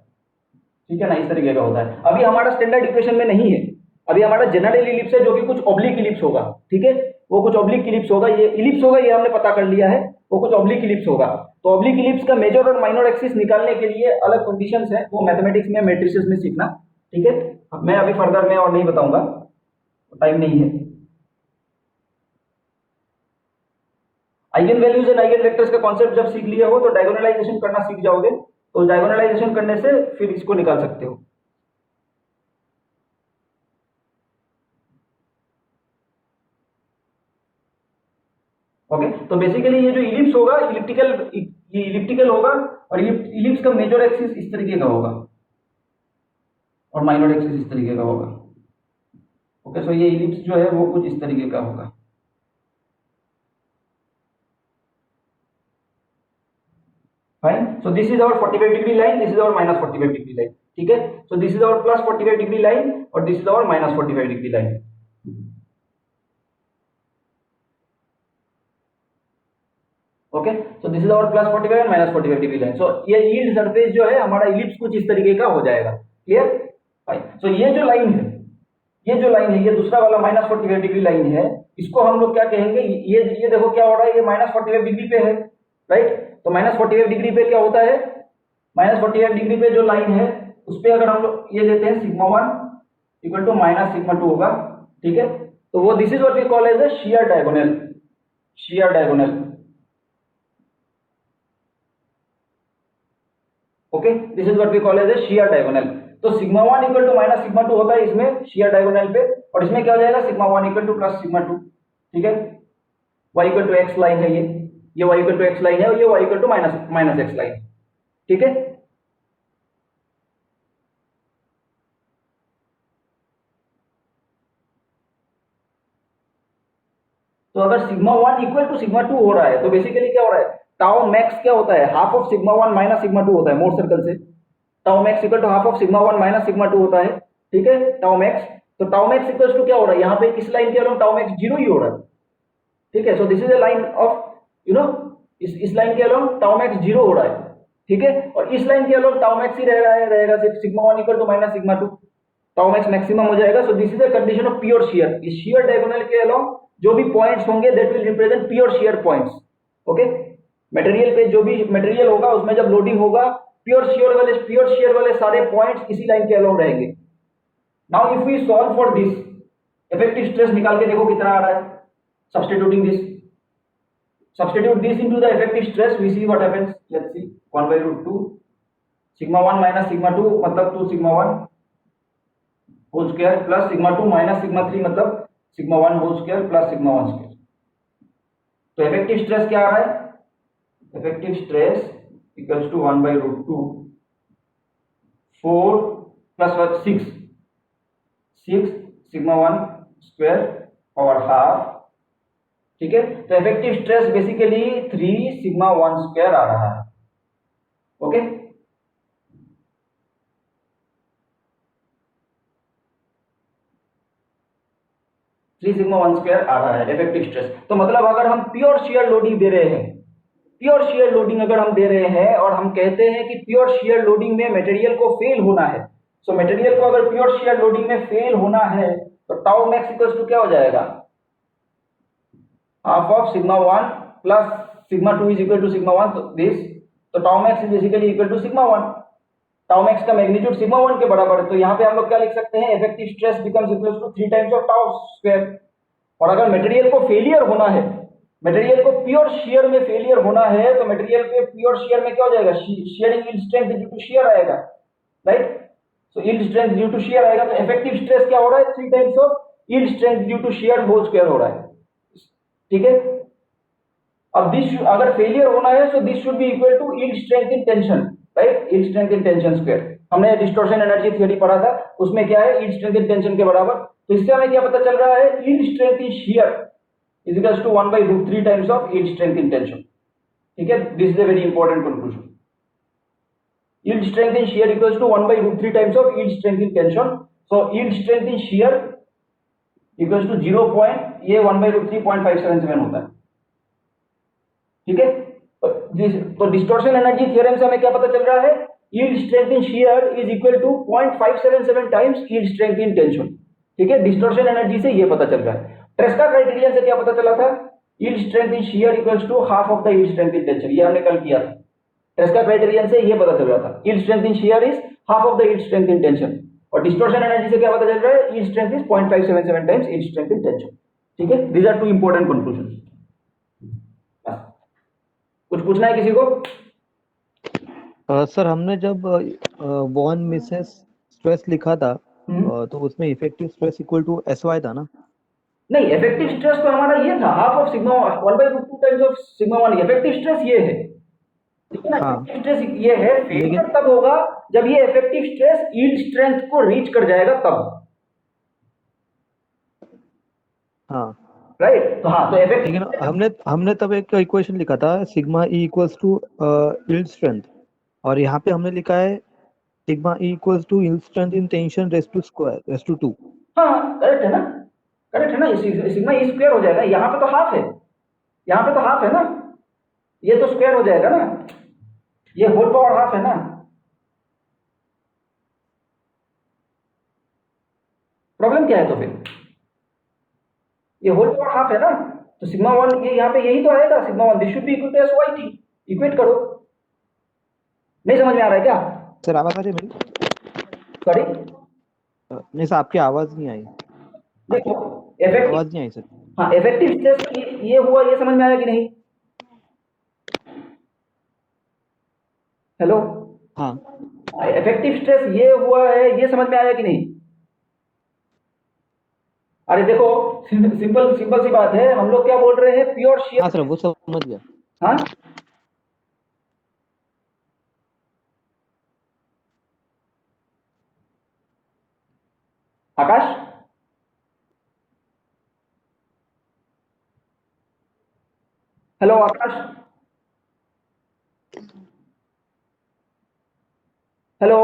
ठीक है ना, इस तरीके का होता है। अभी हमारा स्टैंडर्ड इक्वेशन में नहीं है, अभी हमारा जनरल इलिप्स है जो कि कुछ ऑब्लिक इलिप्स होगा। ठीक है, वो कुछ ऑब्लिक इलिप्स होगा, ये इलिप्स होगा, ये हमने पता कर लिया है, वो कुछ ऑब्लिक इलिप्स होगा। तो ऑब्लिक इलिप्स का मेजर और माइनर एक्सिस निकालने के लिए अलग कंडीशंस है, वो मैथमेटिक्स में मैट्रिसेस में सीखना। ठीक है, मैं अभी फर्दर में और नहीं बताऊंगा, टाइम नहीं है। Eigen values and eigen vectors का कॉन्सेप्ट जब सीख लिए हो तो डायगोनलाइजेशन करना सीख जाओगे, तो डायगोनलाइजेशन करने से फिर इसको निकाल सकते हो। ओके, तो बेसिकली ये जो इलिप्स होगा ये इलिप्टिकल होगा, और ये इलिप्स का मेजर एक्सिस इस तरीके का होगा और माइनर एक्सिस इस तरीके का होगा। ओके, सो ये इलिप्स जो है वो कुछ इस तरीके का होगा। Fine, so this is our 45 degree line, this is our minus 45 degree line. ठीक है, so this is our plus 45 degree line और this is our minus 45 degree line. Okay, so this is our plus 45 and minus 45 degree line. So ये yield surface जो है हमारा ellipse कुछ इस तरीके का हो जाएगा। क्लियर? फाइन, सो ये जो लाइन है, ये दूसरा वाला माइनस 45 डिग्री लाइन है, इसको हम लोग क्या कहेंगे, ये देखो क्या हो रहा है, ये माइनस 45 डिग्री पे है, राइट? तो माइनस 45 डिग्री पे क्या होता है, माइनस 45 डिग्री पे जो लाइन है उस पे अगर हम लोग ये लेते हैं sigma 1 equal to minus sigma 2 होगा। ठीक है, तो वो this is what we call as a shear diagonal। ओके, this is what we call as a shear diagonal। तो sigma 1 equal to minus sigma 2 होता है इसमें shear diagonal पे, और इसमें क्या हो जाएगा, sigma 1 equal to plus sigma 2। ठीक है, y equal to x line है, ये y equal to x line है, और ये y equal to minus x line. ठीक है, तो अगर सिग्मा 1 इक्वल टू सिग्मा 2 हो रहा है तो बेसिकली क्या हो रहा है, टाउ मैक्स क्या होता है, half of sigma 1 minus sigma 2 होता है मोर सर्कल से। Tau max equal to half of sigma 1 minus sigma 2 होता है। ठीक है, टाउ मैक्स, तो टाउ मैक्स इक्वल टू क्या हो रहा है, यहाँ पे इस लाइन के अलोंग टाउ मैक्स 0 ही हो रहा है। ठीक है, so this is a line of इस लाइन के अलोंग टाउ मैक्स 0 हो रहा है। ठीक है, और इस लाइन के अलोंग टाउ मैक्स ही रहेगा सिर्फ sigma 1 equal to minus sigma 2, tau max maximum हो जाएगा। So this is the condition of pure shear. इस शियर डायगोनल के अलोंग जो भी पॉइंट्स होंगे that will represent pure shear points. Okay, material पे जो भी मटेरियल होगा उसमें जब लोडिंग होगा, प्योर शियर वाले सारे पॉइंट्स इसी लाइन के अलोंग रहेंगे। Now if we solve for this, effective stress निकाल के देखो कितना आ रहा है, substituting this, substitute this into the effective stress, we see what happens. Let's see, 1 by root 2 sigma 1 minus sigma 2 मतलब 2 sigma 1 whole square plus sigma 2 minus sigma 3 मतलब sigma 1 whole square plus sigma 1 square। तो effective stress क्या आ रहा है, effective stress equals to 1 by root 2 4 plus 6 sigma 1 square power half। ठीक है, तो effective stress basically 3 sigma 1 square आ रहा है। ओके, सिग्मा 1 स्क्वायर आ रहा है इफेक्टिव स्ट्रेस। तो मतलब अगर हम प्योर शियर लोडिंग दे रहे हैं, प्योर शियर लोडिंग अगर हम दे रहे हैं और हम कहते हैं कि प्योर शियर लोडिंग में मटेरियल को फेल होना है, सो मटेरियल को अगर प्योर शियर लोडिंग में फेल होना है तो टाउ मैक्स इक्वल्स टू क्या हो जाएगा, half of sigma 1 plus sigma 2 is equal to sigma 1, so this, तो tau max is basically equal to sigma 1। tau max का मैग्नीट्यूड sigma 1 के बराबर है, तो यहाँ पे हम लोग क्या लिख सकते हैं, effective stress becomes equal to 3 times of tau square। और अगर मटेरियल को फेलियर होना है, मटेरियल को प्योर शियर में फेलियर होना है, तो मटेरियल पे प्योर शियर में क्या हो जाएगा, shearing yield strength due to shear आएगा, right? So yield strength due to shear आएगा, तो इफेक्टिव स्ट्रेस क्या हो रहा है, 3 times of yield strength due to shear whole square हो रहा है। ठीक है, अब दिस अगर फेलियर होना है so this should be equal to yield strength in tension, right? Yield strength in tension square, हमने डिस्टॉर्शन एनर्जी थ्योरी पढ़ा था, उसमें क्या है, यील्ड स्ट्रेंथ इन टेंशन के बराबर। तो इससे हमें क्या पता चल रहा है, yield strength in shear is equal to 1 by root 3 times of yield strength in tension. ठीक है, this is a very important conclusion. yield strength in shear equals to 1 by root 3 times of yield strength in tension. So yield strength in shear equals to 0. ये 1 by root 3.577 होता है, ठीक है। तो distortion energy theorem से हमें क्या पता चल रहा है, yield strength in shear is equal to 0.577 times yield strength in tension, ठीक है। डिस्टॉर्शन एनर्जी से ये पता चल रहा है। ट्रेस्का क्राइटेरियन से क्या पता चला था, yield strength in shear equals to half of the yield strength in tension, ये हमने कल किया था। ट्रेस्का क्राइटेरियन से ये पता चल रहा था, yield strength in shear is half of the yield strength in tension, और डिस्टॉर्शन एनर्जी से क्या पता चल रहा है, yield strength is 0.577 times yield strength in tension, ठीक है। these are two important conclusions। कुछ पूछना है किसी को? सर हमने जब वॉन मिसेस स्ट्रेस लिखा था तो उसमें effective stress equal to SY था ना? नहीं, इफेक्टिव स्ट्रेस तो हमारा ये था half of sigma 1 by root 2 times of sigma 1। Effective stress ये है, ठीक है ना। हाँ। इफेक्टिव स्ट्रेस ये है, फेलियर लेकिन- तब होगा जब ये इफेक्टिव स्ट्रेस यील्ड स्ट्रेंथ को रीच कर जाएगा तब, हाँ राइट। तो हाँ, तो लेकिन इफेक्टिव हमने तब एक इक्वेशन लिखा था sigma e equals to yield strength, और यहाँ पे हमने लिखा है sigma e equals to yield strength in tension raise to square raise to 2। हाँ करेक्ट है ना, करेक्ट है ना। सिग्मा ई स्क्वायर हो जाएगा, यहाँ पे तो हाफ है, यहाँ पे तो हाफ है ना, ये तो स्क्वायर हो जाएगा ना, ये होल पावर हाफ है ना। प्रॉब्लम क्या है तो फिर, ये होल पावर हाफ है ना, तो सिग्मा 1 ये यहाँ पे यही तो आएगा, sigma 1 this should be equal to SYT। Equate करो, नहीं समझ में आ रहा है क्या? सर आवाज आ रही है मेरी? सॉरी, नहीं सर आपकी आवाज नहीं आई। देखो इफेक्टिव, आवाज नहीं आई सर। हाँ इफेक्टिव स्ट्रेस ये हुआ, ये समझ में आया कि नहीं? हेलो, हाँ इफेक्टिव स्ट्रेस ये हुआ है, ये समझ में आया कि नहीं? अरे देखो, सिंपल सिंपल सी बात है, हम लोग क्या बोल रहे हैं, प्योर हाँ शेयर। सर वो समझ गया। हाँ आकाश, हेलो आकाश, हेलो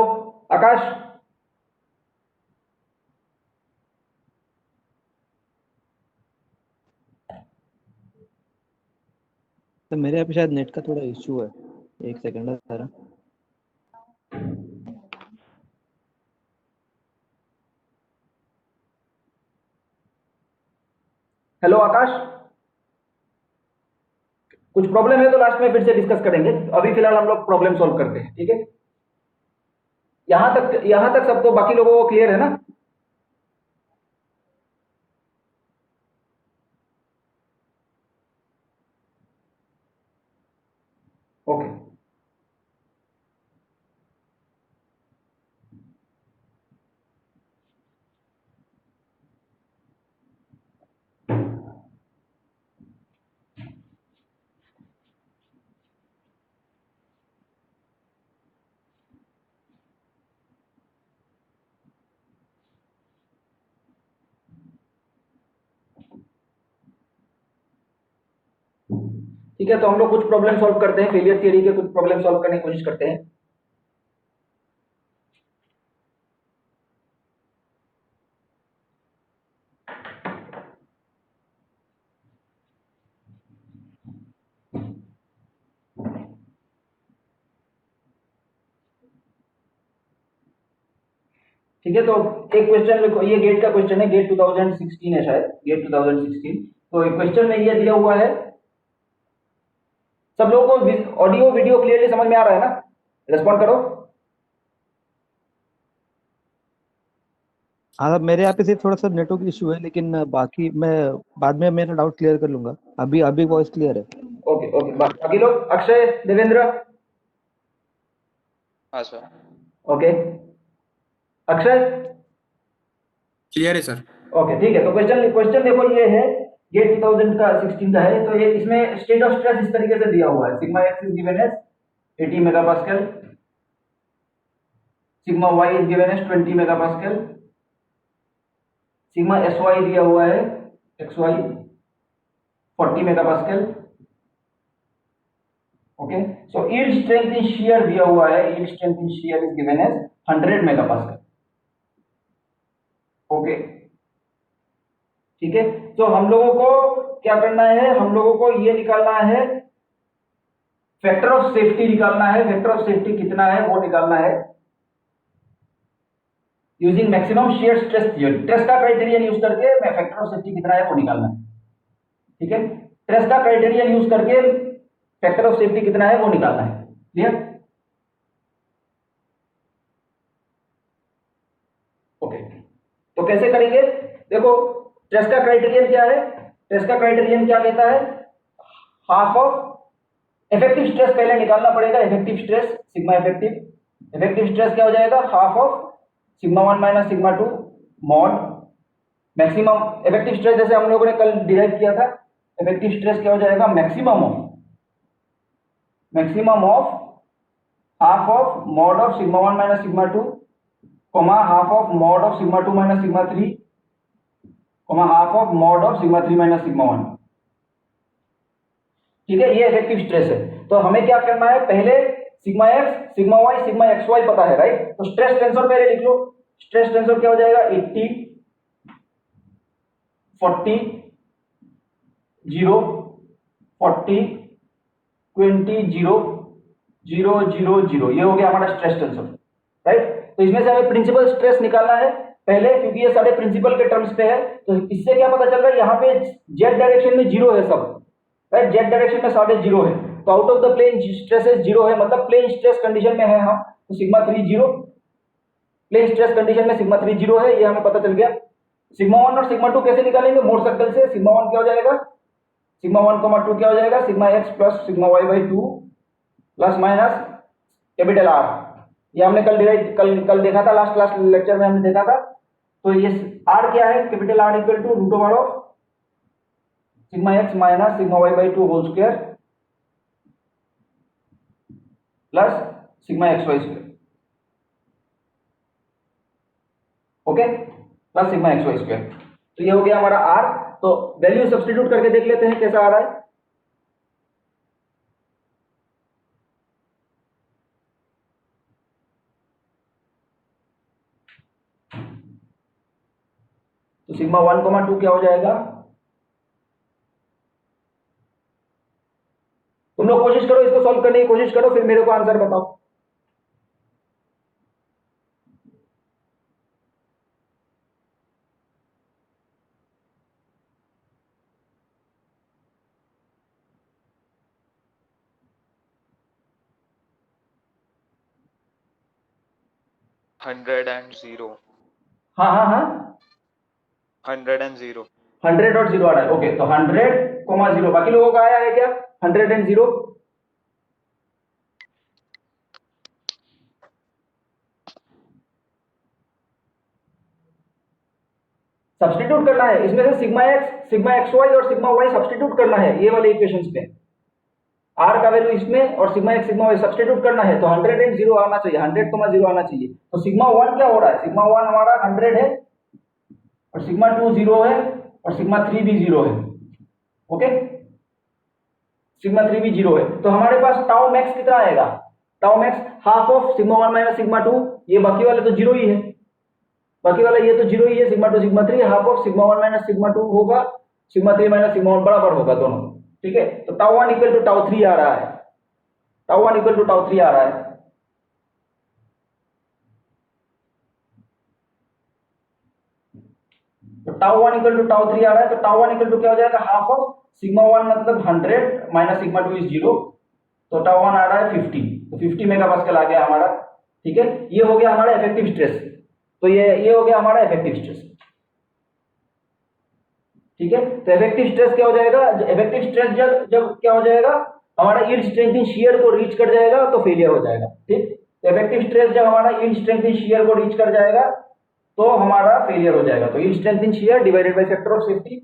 आकाश, तो मेरे यहाँ पे शायद नेट का थोड़ा इश्यू है, एक सेकंड है सर। हेलो आकाश, कुछ प्रॉब्लम है तो लास्ट में फिर से डिस्कस करेंगे, अभी फिलहाल हम लोग प्रॉब्लम सॉल्व करते हैं, ठीक है। यहां तक सबको, बाकी लोगों को क्लियर है ना? ओके, ठीक है। तो हम लोग कुछ प्रॉब्लम सॉल्व करते हैं, फेलियर थियरी के कुछ प्रॉब्लम सॉल्व करने की कोशिश करते हैं। ठीक है, तो एक क्वेश्चन लिखो, ये गेट का क्वेश्चन है, गेट 2016 है शायद, गेट 2016। तो एक क्वेश्चन में ये दिया हुआ है, सब लोगों को ऑडियो वीडियो क्लियरली समझ में आ रहा है ना? रेस्पॉन्ड करो। हाँ मेरे यहाँ पे सिर्फ थोड़ा सा नेटवर्क इशू है, लेकिन बाकी मैं बाद में मेरा डाउट क्लियर कर लूंगा। अभी अभी वॉइस क्लियर है। ओके ओके, बाकी लोग, अक्षय, देवेंद्र। हाँ सर। ओके, अक्षय क्लियर है सर। ओके, ठीक है। तो क्वेश्चन क्वेश्चन देखो, ये है गेट 2016 का है। तो ये इसमें स्टेट ऑफ स्ट्रेस इस तरीके से दिया हुआ है, sigma x is given as 80 megapascal, sigma y is given as 20 megapascal, sigma s y दिया हुआ है, x y 40 megapascal, okay, so yield strength in shear दिया हुआ है, yield strength in shear is given as 100 megapascal. Okay, ठीक है। तो हम लोगों को क्या करना है, हम लोगों को ये निकालना है, फैक्टर ऑफ सेफ्टी निकालना है। फैक्टर ऑफ सेफ्टी कितना है वो निकालना है using maximum shear stress theory. Trace का क्राइटेरियन यूज करके मैं फैक्टर ऑफ सेफ्टी कितना है वो निकालना है, ठीक है। ट्रेस का क्राइटेरियन यूज करके फैक्टर ऑफ सेफ्टी कितना है वो निकालना है। क्लियर? ओके, तो कैसे करेंगे? देखो, ट्रेस का क्राइटेरियन क्या है? ट्रेस का क्राइटेरियन क्या कहता है? हाफ ऑफ इफेक्टिव स्ट्रेस पहले निकालना पड़ेगा। Effective stress sigma effective, effective stress क्या हो जाएगा? Half of sigma 1 minus sigma 2 mod maximum effective stress, जैसे हम लोगों ने कल डिराइव किया था। इफेक्टिव स्ट्रेस क्या हो जाएगा? Maximum of half of mod of sigma 1 minus sigma 2 comma half of mod of sigma 2 minus sigma 3 comma half of mod of sigma 3 minus sigma 1। ठीक है, ये इफेक्टिव स्ट्रेस है। तो हमें क्या करना है? पहले sigma x, sigma y, sigma x y पता है, राइट? तो स्ट्रेस टेंसर पहले लिख लो। स्ट्रेस टेंसर क्या हो जाएगा? 80 40 0 40 20 0 0 0 0, ये हो गया हमारा स्ट्रेस टेंसर, राइट? तो इसमें से हमें प्रिंसिपल स्ट्रेस निकालना है पहले, क्योंकि ये सारे प्रिंसिपल के टर्म्स पे है। तो इससे क्या पता चल रहा है? यहाँ पे जेड डायरेक्शन में जीरो है सब, राइट? जेड डायरेक्शन में सारे जीरो है, तो out of the plane stresses zero है, मतलब प्लेन स्ट्रेस कंडीशन में है हम। तो sigma 3 zero, plane stress condition में सिग्मा 3 जीरो है, ये हमें पता चल गया। सिग्मा 1 और सिग्मा 2 कैसे निकालेंगे? मोड सर्कल से। सिग्मा 1 क्या हो जाएगा? सिग्मा 1 2 क्या हो जाएगा? Sigma x plus sigma y by 2 plus minus capital R. ये हमने कल देखा था, लास्ट क्लास लेक्चर में हमने देखा था। तो ये आर क्या है? Capital R equal to root over of sigma x minus sigma y by 2 whole square plus sigma x Y square. Okay, plus sigma x Y square. तो ये हो गया हमारा आर। तो वैल्यू सब्स्टिट्यूट करके देख लेते हैं कैसा आ रहा है। तो सिग्मा 1 2 क्या हो जाएगा? तुम लोग कोशिश करो, इसको सॉल्व करने की कोशिश करो, फिर मेरे को आंसर बताओ। Hundred and zero. हाँ हाँ हाँ, 100 and 0। 100 और 0 आ रहा है। ओके, तो 100 0, बाकी लोगों का आया है क्या? 100 and 0 सब्स्टिट्यूट करना है। इसमें से सिग्मा एक्स वाई और सिग्मा वाई सब्स्टिट्यूट करना है ये वाले इक्वेशंस पे। आर का वैल्यू इसमें और sigma x sigma y substitute करना है, तो 100 and 0 आना चाहिए, 100 0 आना चाहिए। तो सिग्मा 1 क्या हो रहा है? सिग्मा 1 हमारा 100 है और सिग्मा 2 0 है और सिग्मा 3 भी 0 है। ओके, सिग्मा 3 भी 0 है। तो हमारे पास टाउ मैक्स कितना आएगा? Tau max half of sigma 1 minus sigma 2, ये बाकी वाले तो 0 ही है, बाकी वाला ये तो 0 ही है। Sigma 2 sigma 3 half of sigma 1 minus sigma 2 होगा, सिग्मा 3 माइनस सिग्मा 1 बराबर होगा दोनों। ठीक है, तो टाउ 1 इक्वल टू टाउ 3 आ रहा है, टाउ 1 इक्वल टू टाउ 3 आ रहा है। तो टाउ 1 इक्वल टू टाउ 3 आ रहा है, तो टाउ 1 इक्वल टू क्या हो जाएगा? हाफ ऑफ सिग्मा 1 मतलब 100 माइनस सिग्मा 2 इज 0, तो टाउ 1 आ रहा है 50, तो 50 मेगापास्कल आ गया हमारा। ठीक है, ये हो गया हमारा इफेक्टिव स्ट्रेस। तो ये हो गया हमारा इफेक्टिव स्ट्रेस। ठीक है, तो इफेक्टिव स्ट्रेस क्या हो जाएगा? इफेक्टिव स्ट्रेस जब क्या हो जाएगा? हमारा यील्ड स्ट्रेंथ इन शियर को रीच कर जाएगा तो फेलियर हो जाएगा। ठीक, तो इफेक्टिव स्ट्रेस जब हमारा यील्ड स्ट्रेंथ इन शियर को रीच कर जाएगा तो हमारा फेलियर हो जाएगा। तो yield strength in shear divided by factor of safety.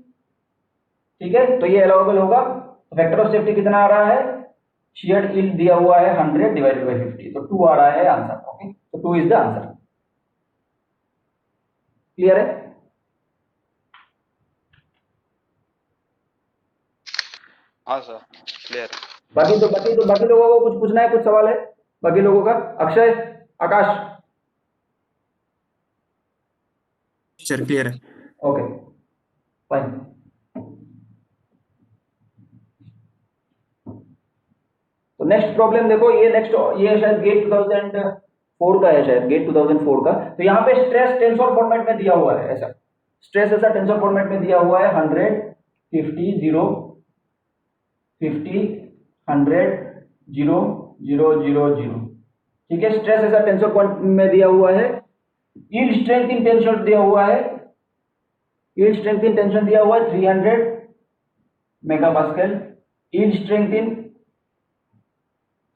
ठीक है, तो ये अलाउबल होगा। फैक्टर ऑफ सेफ्टी कितना आ रहा है? शियर यील्ड दिया हुआ है 100 डिवाइडेड बाय 50, तो 2 आ रहा है आंसर। ओके, तो 2 इज द आंसर। क्लियर है? हाँ सर, क्लियर। बाकी लोगों को कुछ पूछना है, कुछ सवाल है बाकी लोगों का? अक्षय, आकाश? सर क्लियर है। Okay fine. तो नेक्स्ट प्रॉब्लम देखो, ये शायद गेट 2004 का है, शायद गेट 2004 का। तो यहाँ पे स्ट्रेस टेंसर फॉर्मेट में दिया हुआ है, ऐसा स्ट्रेस ऐसा टेंसर फॉर्मेट में दिया हुआ है 100 50 0 50 100 0 0 0 0। ठीक है, स्ट्रेस ऐसा टेंसर में दिया हुआ है। यील्ड स्ट्रेंथ इन टेंशन दिया हुआ है, यील्ड स्ट्रेंथ इन टेंशन दिया हुआ है 300 मेगापास्कल। यील्ड स्ट्रेंथ इन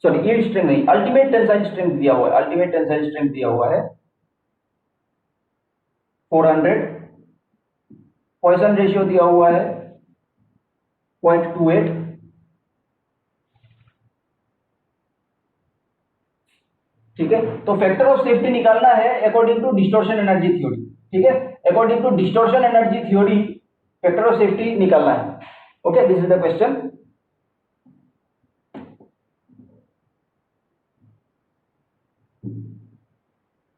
यील्ड स्ट्रेंथ नहीं, अल्टीमेट टेंसाइल स्ट्रेंथ दिया हुआ है, अल्टीमेट टेंसाइल स्ट्रेंथ दिया हुआ है 400। पॉइसन रेशियो दिया हुआ है 0.28। ठीक है, तो फैक्टर ऑफ सेफ्टी निकालना है according to distortion energy theory. ठीक है, according to distortion energy theory factor of safety निकालना है। Okay, this is the question.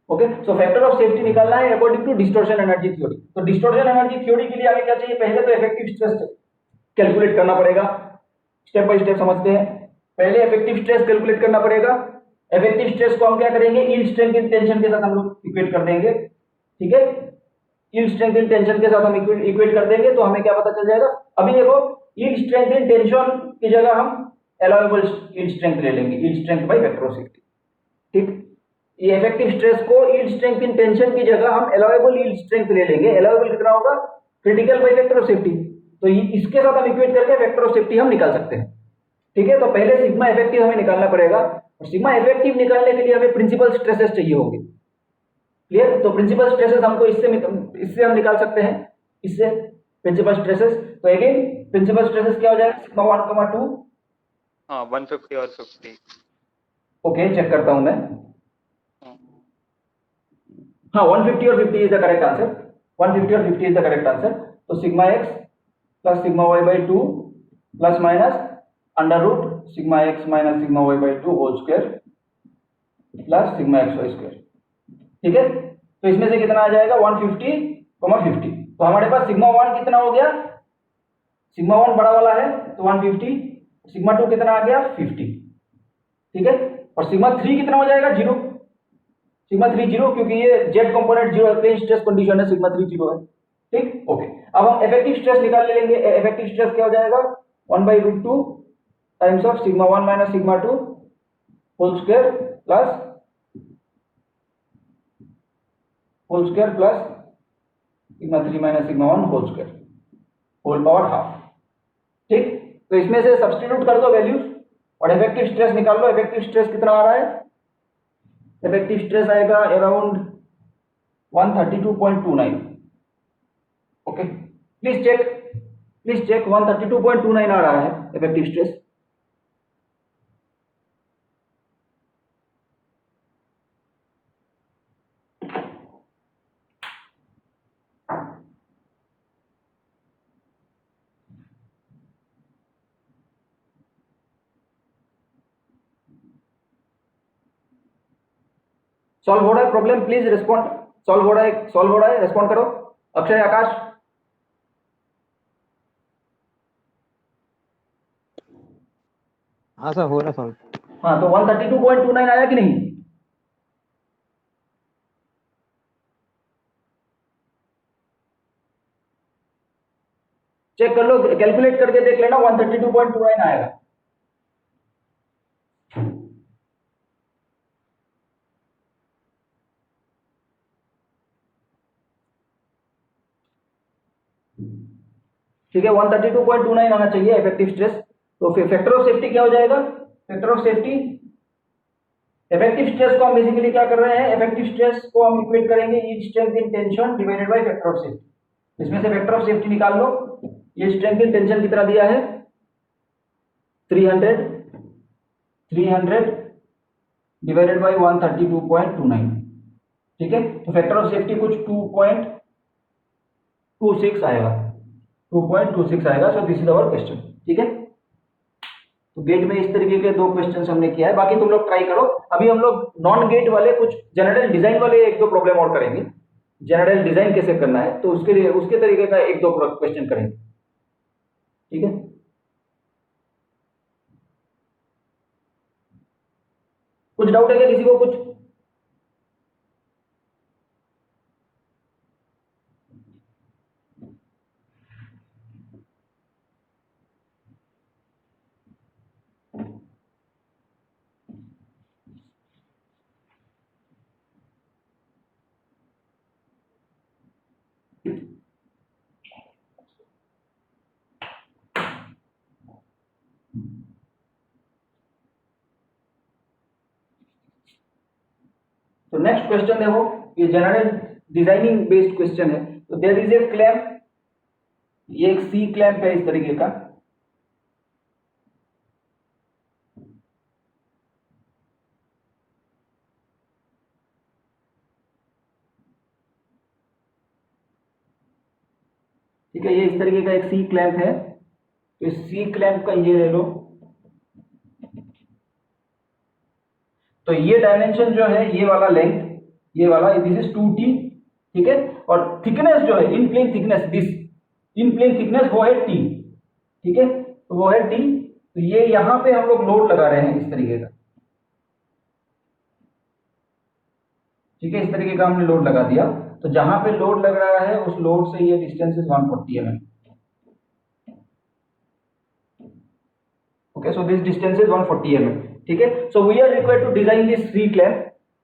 Okay, so factor of safety निकालना है according to distortion energy theory. तो distortion energy theory के लिए हमें क्या चाहिए? पहले तो इफेक्टिव स्ट्रेस कैलकुलेट करना पड़ेगा। स्टेप बाय स्टेप समझते हैं। पहले इफेक्टिव स्ट्रेस कैलकुलेट करना पड़ेगा। इफेक्टिव स्ट्रेस को हम क्या करेंगे? यील्ड स्ट्रेंथ इन टेंशन के साथ हम लोग इक्वेट कर देंगे। ठीक है, यील्ड स्ट्रेंथ इन टेंशन के साथ हम इक्वेट कर देंगे तो हमें क्या पता चल जाएगा? अभी देखो, यील्ड स्ट्रेंथ इन टेंशन की जगह हम अलाउएबल यील्ड स्ट्रेंथ ले लेंगे, yield strength by factor of safety. ठीक, ये इफेक्टिव स्ट्रेस को यील्ड स्ट्रेंथ इन टेंशन की जगह हम अलाउएबल यील्ड स्ट्रेंथ ले लेंगे। अलाउएबल कितना होगा? Critical bye factor of safety. तो इसके साथ हम इक्वेट करके फैक्टर ऑफ सेफ्टी हम निकाल सकते हैं। ठीक है, तो पहले सिग्मा इफेक्टिव हमें निकालना पड़ेगा और सिग्मा इफेक्टिव निकालने के लिए हमें प्रिंसिपल स्ट्रेसेस चाहिए होंगे। क्लियर? तो प्रिंसिपल स्ट्रेसेस हमको इससे हम निकाल सकते हैं, इससे प्रिंसिपल स्ट्रेसेस। तो अगेन प्रिंसिपल स्ट्रेसेस क्या हो जाएगा? सिग्मा 1, 2। हाँ, 150 और 50। ओके, चेक करता हूं मैं। हाँ, 150 और 50 इज द करेक्ट आंसर। 150 और 50 इज द करेक्ट आंसर। तो sigma x plus sigma y by 2 plus minus under root sigma x minus sigma y by 2 whole square plus sigma x Y square. ठीक है, तो इसमें से कितना आ जाएगा? 150, 50। तो हमारे पास सिग्मा 1 कितना हो गया? सिग्मा 1 बड़ा वाला है तो 150। सिग्मा 2 कितना आ गया? 50। ठीक है, और सिग्मा 3 कितना हो जाएगा? 0। सिग्मा 3 0, क्योंकि ये जेड कंपोनेंट 0 है, प्लेन स्ट्रेस कंडीशन है, सिग्मा 3 0 है। ठीक, ओके। अब हम इफेक्टिव स्ट्रेस निकाल लेंगे। इफेक्टिव स्ट्रेस क्या हो जाएगा? 1/√2 times of sigma 1 minus sigma 2 whole square plus sigma 3 minus sigma 1 whole square whole power half. ठीक, तो इसमें से सब्स्टिट्यूट कर दो वैल्यूज और इफेक्टिव स्ट्रेस निकाल लो। इफेक्टिव स्ट्रेस कितना आ रहा है? इफेक्टिव स्ट्रेस आएगा अराउंड 132.29। ओके, प्लीज चेक 132.29 आ रहा है इफेक्टिव स्ट्रेस। सॉल्व हो रहा है प्रॉब्लम? Please respond. सॉल्व हो रहा है, रिस्पॉन्ड करो। अक्षय, आकाश? हाँ सर, हो रहा सॉल्व। हाँ, तो 132.29 आया कि नहीं? चेक कर लो, कैलकुलेट करके देख लेना, 132.29 आएगा। ठीक है, 132.29 आना चाहिए इफेक्टिव स्ट्रेस। तो फिर फैक्टर ऑफ सेफ्टी क्या हो जाएगा? Factor of safety, effective stress को हम बेसिकली क्या कर रहे हैं? इफेक्टिव स्ट्रेस को हम इक्वेट करेंगे yield strength in tension divided by factor of safety. इसमें से फैक्टर ऑफ सेफ्टी निकाल लो। यील्ड स्ट्रेंथ इन टेंशन कितना दिया है? 300 डिवाइडेड बाय 132.29। ठीक है, तो फैक्टर ऑफ सेफ्टी कुछ 2.26 आएगा, 2.26 आएगा। So this is our question. ठीक है, तो गेट में इस तरीके के 2 क्वेश्चंस हमने किया है, बाकी तुम लोग ट्राई करो। अभी हम लोग नॉन गेट वाले कुछ जनरल डिजाइन वाले 1-2 प्रॉब्लम और करेंगे, जनरल डिजाइन कैसे करना है, तो उसके लिए उसके तरीके का 1-2 क्वेश्चन करेंगे, ठीक है। कुछ डाउट है क्या किसी को कुछ? तो नेक्स्ट क्वेश्चन देखो, ये जनरल डिजाइनिंग बेस्ड क्वेश्चन है। तो देयर इज ए क्लैंप, ये एक सी क्लैंप है इस तरीके का, ठीक है। ये इस तरीके का एक सी क्लैंप है। तो इस सी क्लैंप का ये ले लो, तो ये डायमेंशन जो है, ये वाला लेंथ, ये वाला दिस इज 2t, ठीक है। और थिकनेस जो है, in plane thickness, this in plane thickness वो है t, ठीक है, तो वो है t। तो ये यहां पे हम लोग लोड लगा रहे हैं इस तरीके का, ठीक है, इस तरीके का हमने लोड लगा दिया। तो जहां पे लोड लग रहा है उस लोड से ये distance is 140 mm, okay. So this distance is 140 mm, ठीक है। So we are required to design this C clamp,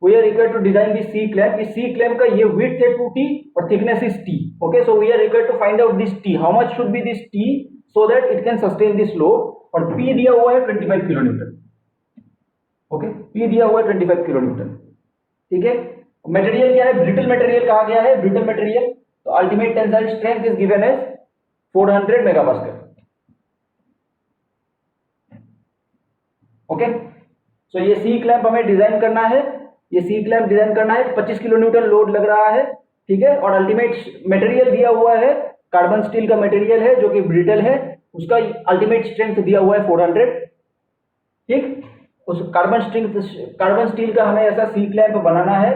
we are required to design this C clamp. इस सी क्लैंप का ये विड्थ है 2t और thickness is t, okay. So we are required to find out this t, how much should be this t so that it can sustain this load. और p दिया हुआ है 25 kilo Newton, okay, p दिया हुआ है 25 kilo Newton, ठीक है। Material क्या है? ब्रिटल मटेरियल कहा गया है, ब्रिटल मटेरियल। तो ultimate tensile strength is given as 400 megapascal, okay. So ये सी क्लैंप हमें डिजाइन करना है, ये सी क्लैंप डिजाइन करना है। 25 किलो न्यूटन लोड लग रहा है, ठीक है। और अल्टीमेट मटेरियल दिया हुआ है, कार्बन स्टील का मटेरियल है जो कि ब्रिटल है, उसका अल्टीमेट स्ट्रेंथ दिया हुआ है 400, ठीक। उस कार्बन स्टील का हमें ऐसा सी क्लैंप बनाना है,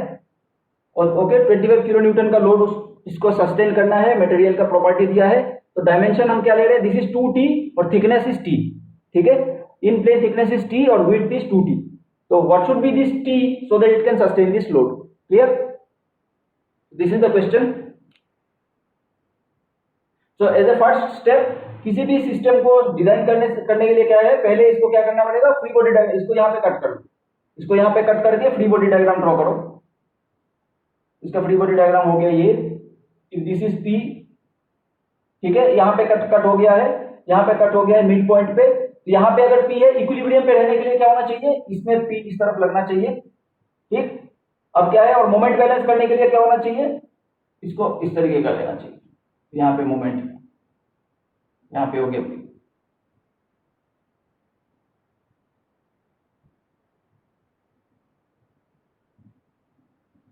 और ओके 25 किलो न्यूटन का लोड इसको सस्टेन करना है, मटेरियल का प्रॉपर्टी दिया है। तो डायमेंशन हम क्या ले रहे हैं? दिस इज 2t और थिकनेस इज t, ठीक है। In plane thickness is t और विड्थ इज 2t। तो what should be this t so that it can sustain this load? Clear? This is the question. So as a first step, किसी भी system को design करने के लिए क्या है, पहले इसको क्या करना पड़ेगा? फ्री बॉडी डायग्राम, इसको यहाँ पे कट कर दो, इसको यहाँ पे कट करके फ्री बॉडी डायग्राम ड्रॉ करो। इसका फ्री बॉडी डायग्राम हो गया ये, दिस इज P, ठीक है। यहाँ पे कट हो गया है, यहाँ पे कट हो गया है मिड पॉइंट पे। तो यहाँ पे अगर P है, इक्विलिब्रियम पे रहने के लिए क्या होना चाहिए? इसमें P इस तरफ लगना चाहिए, ठीक। अब क्या है, और मोमेंट बैलेंस करने के लिए क्या होना चाहिए? इसको इस तरीके का लेना चाहिए। यहाँ पे मोमेंट, यहाँ पे हो गया P,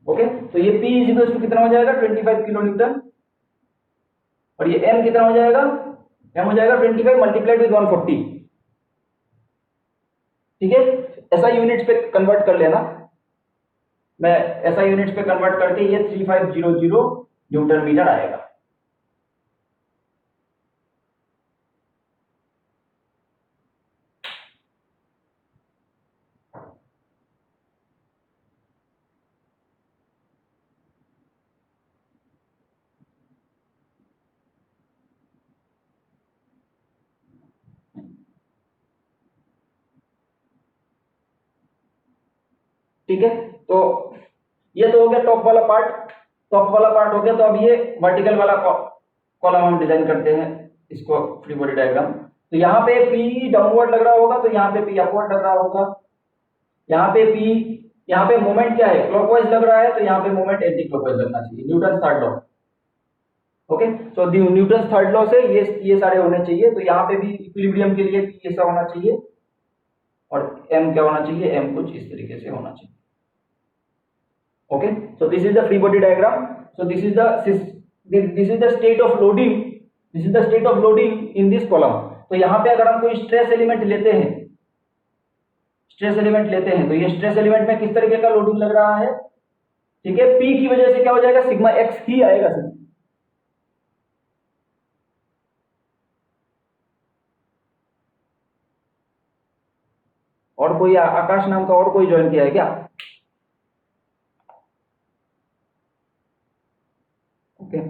ओके। तो ये P इज इक्वल टू कितना हो जाएगा? 25 किलो न्यूटन। और ये M कितना हो जाएगा? M हो जाएगा 25 मल्टीप्लाइड विद 140, ठीक है। ऐसा यूनिट्स पे कन्वर्ट कर लेना, मैं ऐसा यूनिट्स पे कन्वर्ट करके ये 3500 न्यूटन मीटर आएगा। ठीक है, तो ये तो हो गया टॉप वाला पार्ट, टॉप वाला पार्ट हो गया। तो अब ये वर्टिकल वाला कॉलम हम डिजाइन करते हैं, इसको फ्री बॉडी डायग्राम। तो यहाँ पे P डाउनवर्ड लग रहा होगा, तो यहाँ पे P अपवर्ड लग रहा होगा। यहाँ पे P, यहाँ पे मोमेंट क्या है? क्लॉकवाइज लग रहा है, तो यहाँ पे मोमेंट एंटी क्लॉकवाइज लगना चाहिए, न्यूटन थर्ड लॉ, ओके। सो न्यूटन थर्ड लॉ से ये सारे होने चाहिए। तो यहाँ पे भी इक्विलिब्रियम के लिए P ऐसा होना चाहिए, और M क्या होना चाहिए? M कुछ इस तरीके से होना चाहिए, okay. So this is the free body diagram. So this is the state of loading, this is the state of loading in this column. तो यहाँ पे अगर हम कोई स्ट्रेस एलिमेंट लेते हैं, स्ट्रेस एलिमेंट लेते हैं तो ये स्ट्रेस एलिमेंट में किस तरीके का लोडिंग लग रहा है, ठीक है, P की वजह से क्या हो जाएगा, सिग्मा एक्स ही आएगा सिर्फ। और कोई आकाश नाम का और कोई ज्वाइन किया है क्या? ओके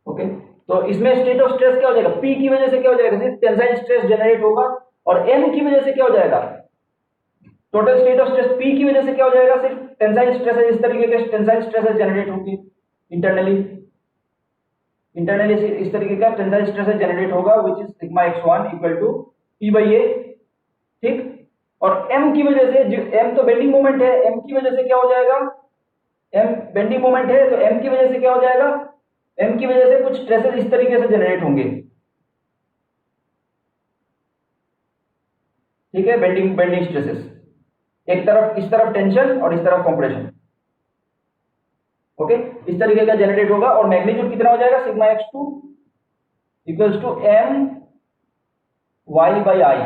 ओके, तो इसमें स्टेट ऑफ स्ट्रेस क्या हो जाएगा, P की वजह से क्या हो जाएगा, सिर्फ टेंसाइल स्ट्रेस जनरेट होगा, और M की वजह से क्या हो जाएगा, total state of stress P की वजह से क्या हो जाएगा, सिर्फ टेंसाइल स्ट्रेस, इस तरीके के टेंसाइल स्ट्रेस जनरेट होंगे इंटरनली इस तरीके का टेंसाइल स्ट्रेस जनरेट होगा, which is sigma x1 equal to P/A, ठीक। और M की वजह से, M तो बेंडिंग मोमेंट है, M की वजह से क्या हो जाएगा, M बेंडिंग मोमेंट है तो M की वजह से क्या हो जाएगा, M की वजह से कुछ स्ट्रेसेस इस तरीके से जनरेट होंगे, ठीक है, बेंडिंग स्ट्रेसेस, एक तरफ इस तरफ टेंशन और इस तरफ कंप्रेशन, ओके, इस तरीके का जनरेट होगा, और मैग्नीट्यूड कितना हो जाएगा, sigma x2 equals to M y/I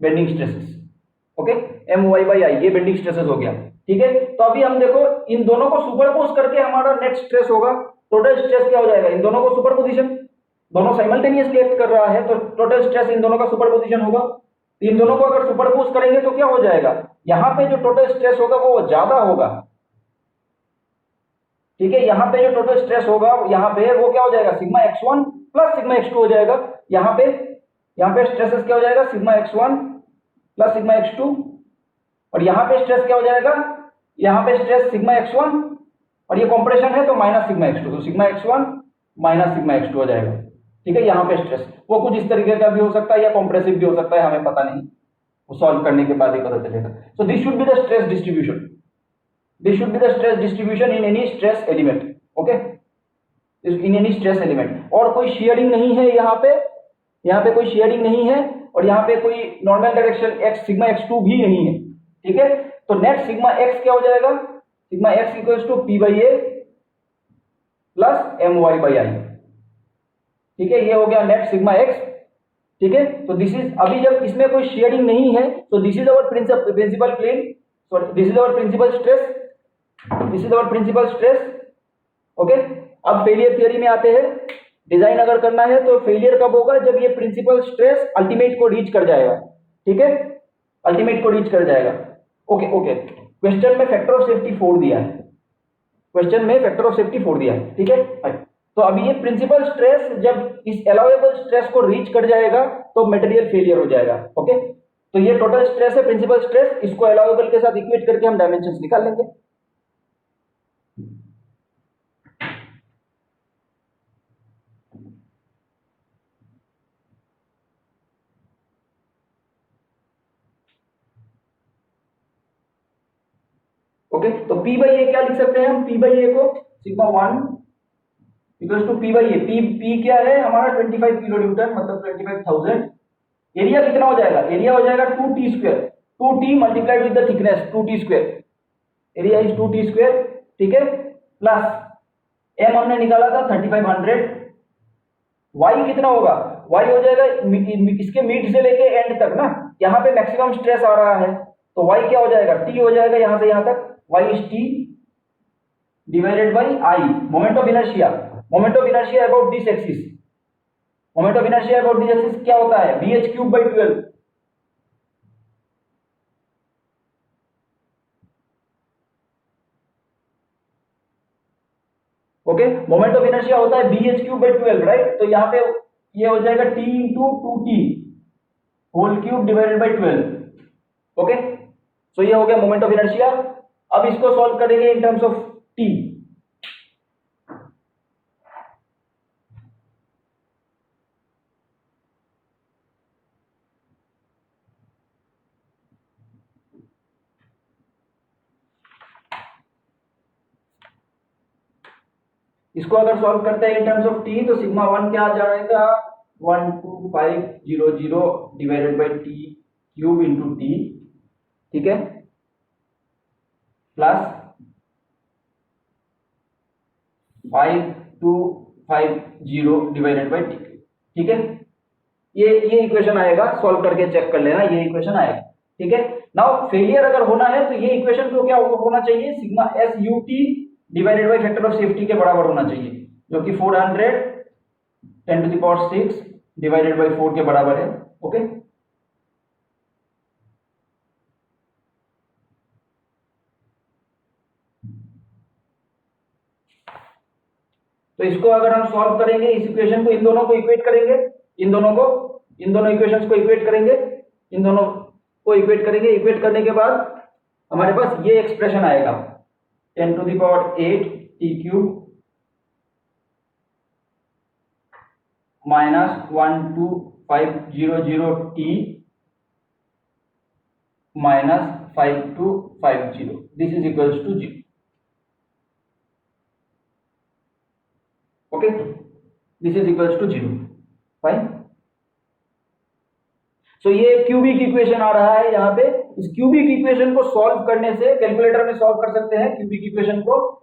bending stresses, okay, M y/I ये बेंडिंग स्ट्रेसेस हो गया, ठीक है। तो अभी हम देखो इन दोनों को सुपरपोज करके हमारा नेट स्ट्रेस होगा, टोटल स्ट्रेस क्या हो जाएगा, इन दोनों को सुपरपोजिशन, दोनों साइमल्टेनियसली एक्ट कर रहा है तो टोटल स्ट्रेस इन दोनों का सुपरपोजिशन होगा, इन दोनों को अगर सुपरपोज करेंगे तो क्या हो जाएगा, यहाँ पे जो टोटल स्ट्रेस होगा वो ज्यादा होगा, ठीक है, यहाँ पे जो टोटल स्ट्रेस होगा यहाँ पे वो क्या हो जाएगा, sigma x1 plus sigma x2 हो जाएगा, यहाँ पे स्ट्रेसेस क्या हो जाएगा, sigma x1 plus sigma x2, और यहाँ पे स्ट्रेस क्या हो जाएगा, यहाँ पे स्ट्रेस सिग्मा x1, और ये कंप्रेशन है तो माइनस सिग्मा x2, तो sigma x1 minus sigma x2 हो जाएगा, ठीक है। यहाँ पे स्ट्रेस वो कुछ इस तरीके का भी हो सकता है या कॉम्प्रेसिव भी हो सकता है, हमें पता नहीं, वो सॉल्व करने के बाद ही पता चलेगा। सो this should be the stress distribution, this should be the stress distribution in any stress element, okay, in any stress element, और कोई shearing नहीं है यहाँ पे कोई shearing नहीं है, और यहाँ पे कोई normal direction x sigma x2 भी नहीं है, ठीक है। तो नेट सिग्मा x क्या हो जाएगा, sigma x equals to P/A plus My/I, ठीक है, ये हो गया नेट सिग्मा x, ठीक है। तो दिस इज, अभी जब इसमें कोई शेयरिंग नहीं है तो this is our principal plane, sorry this is our principal stress, this is our principal stress, okay. अब फेलियर थियरी में आते हैं, डिजाइन अगर करना है तो फेलियर कब होगा, जब ये प्रिंसिपल स्ट्रेस अल्टीमेट को रीच कर जाएगा, ठीक है, अल्टीमेट को रीच कर जाएगा, ओके ओके। क्वेश्चन में फैक्टर ऑफ सेफ्टी 4 दिया है, क्वेश्चन में फैक्टर ऑफ सेफ्टी 4 दिया है, ठीक है। तो अभी ये प्रिंसिपल स्ट्रेस जब इस अलाउएबल स्ट्रेस को रीच कर जाएगा तो मटेरियल फेलियर हो जाएगा, ओके। तो ये टोटल स्ट्रेस है, प्रिंसिपल स्ट्रेस, इसको अलाउएबल के साथ इक्वेट करके हम डायमेंशंस निकाल लेंगे। ओके, तो P/A क्या लिख सकते हैं हम, P/A को sigma 1 equals to P/A, P क्या है हमारा 25 किलो न्यूटन, मतलब 25,000, एरिया कितना हो जाएगा, एरिया हो जाएगा 2t square, 2t multiplied with the thickness 2t square, area is 2t square, ठीक है, प्लस m हमने निकाला था 3500, y कितना होगा, y हो जाएगा इसके मिड से लेके एंड तक ना, यहाँ पे मैक्सिमम स्ट्रेस आ रहा है तो y क्या हो जाएगा, t हो जाएगा यहाँ से यहाँ तक, y is t divided by I, moment of inertia about this axis, moment of inertia about this axis क्या होता है, bh³/12, okay, moment of inertia होता है bh³/12, राइट। तो यहाँ पे ये हो जाएगा t into 2t whole cube divided by 12, okay. So ये हो गया मोमेंट ऑफ इनर्शिया। अब इसको सॉल्व करेंगे इन टर्म्स ऑफ t, इसको अगर सॉल्व करते हैं इन टर्म्स ऑफ t तो सिग्मा 1 क्या आ जाएगा, 12500 divided by t cube into t, ठीक है, प्लस 5250 डिवाइडेड बाई t, ठीक है। ये इक्वेशन आएगा, सॉल्व करके चेक कर लेना, ये इक्वेशन आएगा। ठीक है, नाउ फेलियर अगर होना है तो ये इक्वेशन को क्या होना चाहिए, sigma S U T divided by factor of safety के बराबर होना चाहिए, जो कि 400 10⁶ डिवाइडेड बाय 4 के बराबर है। ओके, तो इसको अगर हम सॉल्व करेंगे, इस इक्वेशन को, इन दोनों को इक्वेट करेंगे, इन दोनों इक्वेशंस को इक्वेट करेंगे, इन दोनों को इक्वेट करेंगे, इक्वेट करने के बाद हमारे पास ये एक्सप्रेशन आएगा 10⁸ t³ minus 12500t minus 5250, this is equals to 0। Okay, this is equals to 0। Fine, so ये क्यूबिक इक्वेशन आ रहा है यहाँ पे। इस क्यूबिक इक्वेशन को सॉल्व करने से, कैलकुलेटर में सॉल्व कर सकते हैं क्यूबिक इक्वेशन को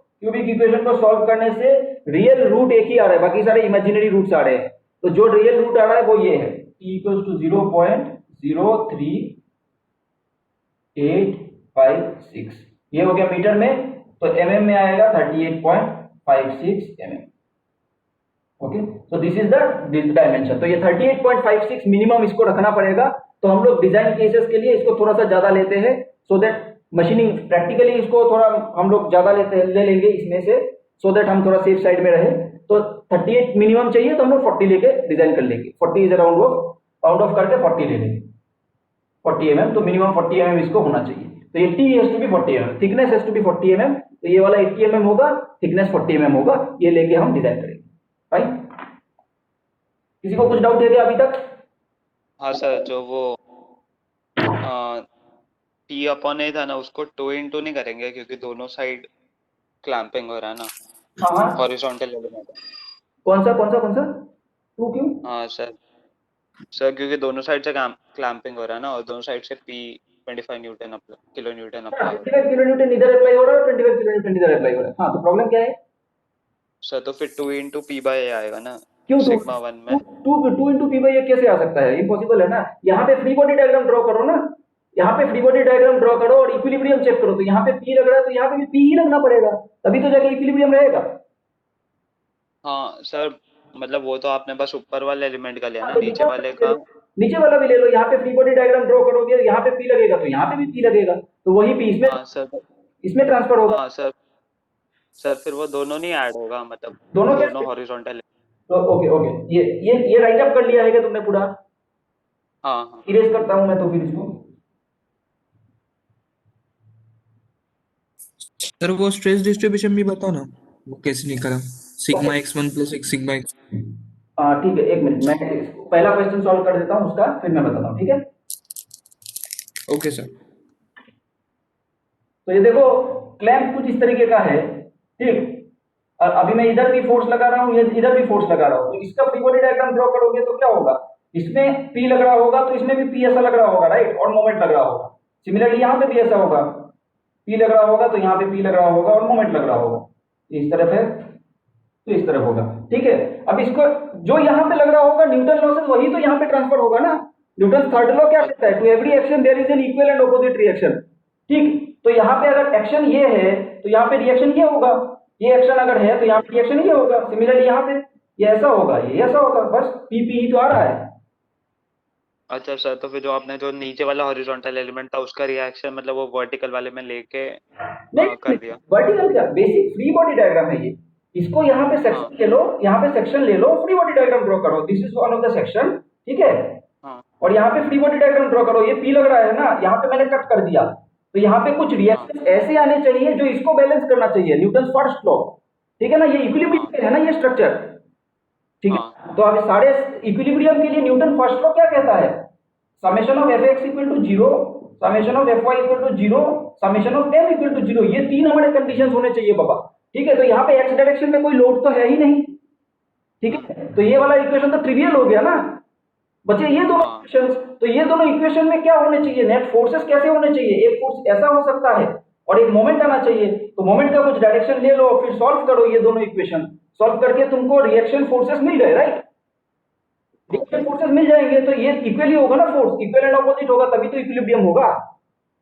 सॉल्व करने से रियल रूट एक ही आ रहा है, बाकी सारे इमेजिनरी रूट्स आ रहे हैं। तो जो रियल रूट आ रहा है वो ये है, t इक्वल्स टू 0.03856, ये हो गया मीटर में, तो mm में आएगा 38.56 mm। Okay, so this is the dimension. तो ये 38.56 मिनिमम इसको रखना पड़ेगा। तो हम लोग डिजाइन केसेस के लिए इसको थोड़ा सा ज्यादा लेते हैं, सो दैट मशीनिंग प्रैक्टिकली इसको थोड़ा हम लोग ज्यादा ले लेंगे इसमें से, सो दैट हम थोड़ा सेफ साइड में रहे। तो 38 मिनिमम चाहिए तो हम लोग 40 लेके डिजाइन कर लेंगे, 40 इज अराउंड ऑफ करके 40 ले लेंगे, 40 mm, तो मिनिमम 40 mm इसको होना चाहिए। तो ये t has to be 40 mm, thickness has to be 40 mm, तो ये वाला 80 mm होगा, थिकनेस 40 mm होगा, ये लेके हम डिजाइन करेंगे। भाई, किसी को कुछ डाउट है क्या अभी तक? हाँ सर, जो वो P/A था ना, उसको 2 नहीं करेंगे क्योंकि दोनों साइड क्लैंपिंग हो रहा है ना, हाँ, हॉरिजॉन्टल एलिमेंट। कौन सा 2 क्यों? हाँ सर, क्योंकि दोनों साइड से क्लैंपिंग हो रहा है ना, और दोनों साइड से P25 किलो न्यूटन अप्लाई हो रहा 25 किलो न्यूटन इधर अप्लाई हो रहा है और 25 किलो न्यूटन इधर अप्लाई हो रहा है। हाँ, तो प्रॉब्लम क्या है सर? तो फिर 2 × P/A आएगा ना, क्यों? सिग्मा 1 में। 2 × P/A कैसे आ सकता है? इम्पॉसिबल है ना। यहाँ पे फ्री बॉडी डायग्राम ड्रॉ करो ना, यहाँ पे फ्री बॉडी डायग्राम ड्रॉ करो और इक्विलिब्रियम चेक करो। तो यहाँ पे P लग रहा है तो यहाँ पे भी P ही लगना पड़ेगा, तभी तो जाके इक्विलिब्रियम रहेगा। हाँ सर, मतलब वो तो आपने बस ऊपर वाले एलिमेंट का लिया ना, नीचे वाले का। नीचे वाला भी ले लो, यहाँ पे फ्री बॉडी डायग्राम ड्रॉ करोगे, यहाँ पे P लगेगा तो यहाँ पे भी P लगेगा, तो वही P इसमें, हाँ सर, इसमें ट्रांसफर होगा। हाँ सर, फिर वो दोनों नहीं ऐड होगा, मतलब दोनों हॉरिजॉन्टल। तो ओके, ये राइट अप कर लिया है क्या तुमने पूरा? हाँ, इरेज करता हूं मैं तो फिर इसको। सर वो स्ट्रेस डिस्ट्रीब्यूशन भी बताओ ना, वो कैसे निकाला, sigma x1 plus x sigma x। ठीक है, एक मिनट, मैं पहला क्वेश्चन सॉल्व कर देता हूं उसका, फिर मैं बताता हूं, ठीक है? Okay sir. तो ये देखो, क्लैंप कुछ इस तरीके का है, ठीक। और अभी मैं इधर भी फोर्स लगा रहा हूँ, इधर भी फोर्स लगा रहा हूँ, तो इसका फ्री बॉडी डायग्राम ड्रॉ करोगे तो क्या होगा, इसमें P लग रहा होगा तो इसमें भी P ऐसा लग रहा होगा, राइट, और मोमेंट लग रहा होगा। सिमिलरली यहाँ पे भी ऐसा होगा, P लग रहा होगा तो यहाँ पे P लग रहा होगा और मोमेंट लग रहा होगा। इस तरफ है तो इस तरफ होगा, ठीक है। अब इसको जो यहाँ पे लग रहा होगा न्यूटन लॉ से वही तो यहाँ पे ट्रांसफर होगा ना। न्यूटन थर्ड लॉ क्या कहता है, to every action there is an equal and opposite reaction, ठीक। तो यहाँ पे अगर एक्शन ये है तो यहाँ पे रिएक्शन ये होगा, ये एक्शन अगर है तो यहाँ पे रिएक्शन ये होगा। सिमिलरली यहाँ पे ये ऐसा होगा, ये ऐसा होगा, बस P ही तो आ रहा है। अच्छा सर, तो फिर जो आपने जो नीचे वाला हॉरिजॉन्टल एलिमेंट था उसका रिएक्शन मतलब वो वर्टिकल वाले में लेके कर दिया। वर्टिकल क्या, बेसिक फ्री बॉडी डायग्राम है ये। इसको यहाँ पे सेक्शन ले लो, यहाँ पे सेक्शन ले लो, फ्री बॉडी डायग्राम ड्रॉ करो, this is one of the section, ठीक है। और यहाँ पे फ्री बॉडी डायग्राम ड्रॉ करो, ये P लग रहा है ना, यहाँ पे मैंने कट कर दिया, तो यहाँ पे कुछ रिएक्शन ऐसे आने चाहिए जो इसको बैलेंस करना चाहिए, न्यूटन फर्स्ट लॉ, ठीक है ना। ये इक्विलिब्रियम पे है ना ये स्ट्रक्चर, ठीक है। तो अब सारे इक्विलिब्रियम के लिए न्यूटन फर्स्ट लॉ क्या कहता है, summation of Fx equal to 0, summation of Fy equal to 0, summation of m equal to 0, ये तीन हमारे कंडीशंस होने चाहिए बाबा, ठीक है। तो यहाँ पे x डायरेक्शन में कोई लोड तो है ही नहीं, ठीक है। तो ये वाला इक्वेशन तो ट्रिवियल हो गया ना बच्चे, ये दोनों इक्वेशंस। तो ये दोनों इक्वेशन में क्या होने चाहिए, नेट फोर्सेस कैसे होने चाहिए, एक फोर्स ऐसा हो सकता है और एक मोमेंट आना चाहिए, तो मोमेंट का कुछ डायरेक्शन ले लो, फिर सॉल्व करो ये दोनों इक्वेशन, सॉल्व करके तुमको रिएक्शन फोर्सेस मिल गए, राइट। रिएक्शन फोर्सेस मिल जाएंगे तो ये इक्वली होगा ना, फोर्स इक्वल एंड ऑपोजिट होगा तभी तो इक्विलिब्रियम होगा।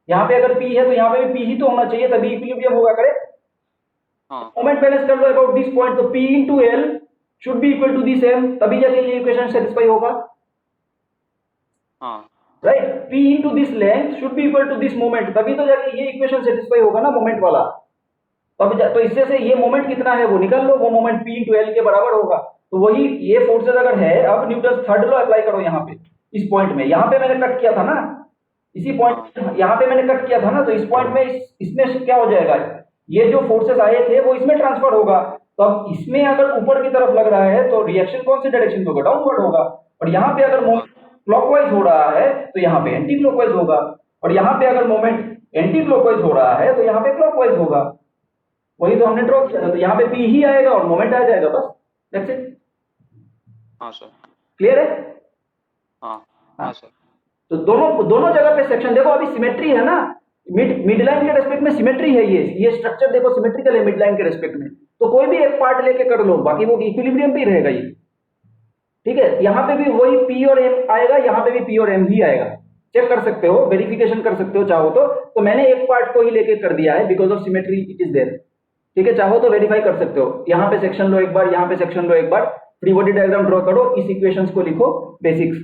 यहाँ पे अगर P है तो यहाँ पे भी P ही तो होना चाहिए तभी इक्विलिब्रियम होगा, करेक्ट। हाँ मोमेंट बैलेंस कर लो अबाउट दिस पॉइंट, तो P into L should be equal to this M, तभी जाके ये इक्वेशन सेटिस्फाई होगा, हाँ right. P into this length should be equal to this moment, तभी तो जाके ये इक्वेशन सेटिस्फाई होगा ना मोमेंट वाला। तो इससे से ये मोमेंट कितना है वो निकाल लो, वो मोमेंट P into L के बराबर होगा। तो वही ये फोर्सेस अगर है, अब न्यूटन थर्ड लॉ अप्लाई करो यहाँ पे, इस पॉइंट में। यहाँ पे मैंने कट किया था ना, इसी पॉइंट यहाँ पे मैंने कट किया था ना, तो इस पॉइंट में इसमें क्या हो जाएगा, ये जो फोर्सेस आए थे वो इसमें ट्रांसफर होगा। तो अब इसमें अगर ऊपर की तरफ लग रहा है तो रिएक्शन कौन सी डायरेक्शन में होगा, डाउनवर्ड होगा। और यहाँ पे अगर मोमेंट क्लॉकवाइज हो रहा है तो यहाँ पे एंटी क्लॉकवाइज होगा, और यहाँ पे अगर मोमेंट एंटी क्लॉकवाइज हो रहा है तो यहाँ पे क्लॉकवाइज होगा। वही तो हमने ड्रॉ किया था, तो यहाँ पे P ही आएगा और मोमेंट आ जाएगा, बस दैट्स इट। हाँ सर, क्लियर है? हाँ हाँ सर। तो दोनों दोनों जगह पे सेक्शन देखो, अभी सिमेट्री है ना, मिड लाइन के रेस्पेक्ट में सिमेट्री है, ये स्ट्रक्चर देखो सिमेट्रिकल है मिड लाइन के रेस्पेक्ट में, तो कोई भी एक पार्ट लेके कर लो, बाकी वो इक्विलिब्रियम भी रहेगा ये, ठीक है। यहाँ पे भी वही P और M आएगा, यहाँ पे भी P और M ही आएगा, चेक कर सकते हो, वेरिफिकेशन कर सकते हो चाहो तो मैंने एक पार्ट को ही लेके कर दिया है because of symmetry it is there, ठीक है। चाहो तो वेरीफाई कर सकते हो, यहाँ पे सेक्शन लो एक बार, यहाँ पे सेक्शन लो एक बार, फ्री बॉडी डायग्राम ड्रॉ करो, इस इक्वेशंस को लिखो बेसिक्स,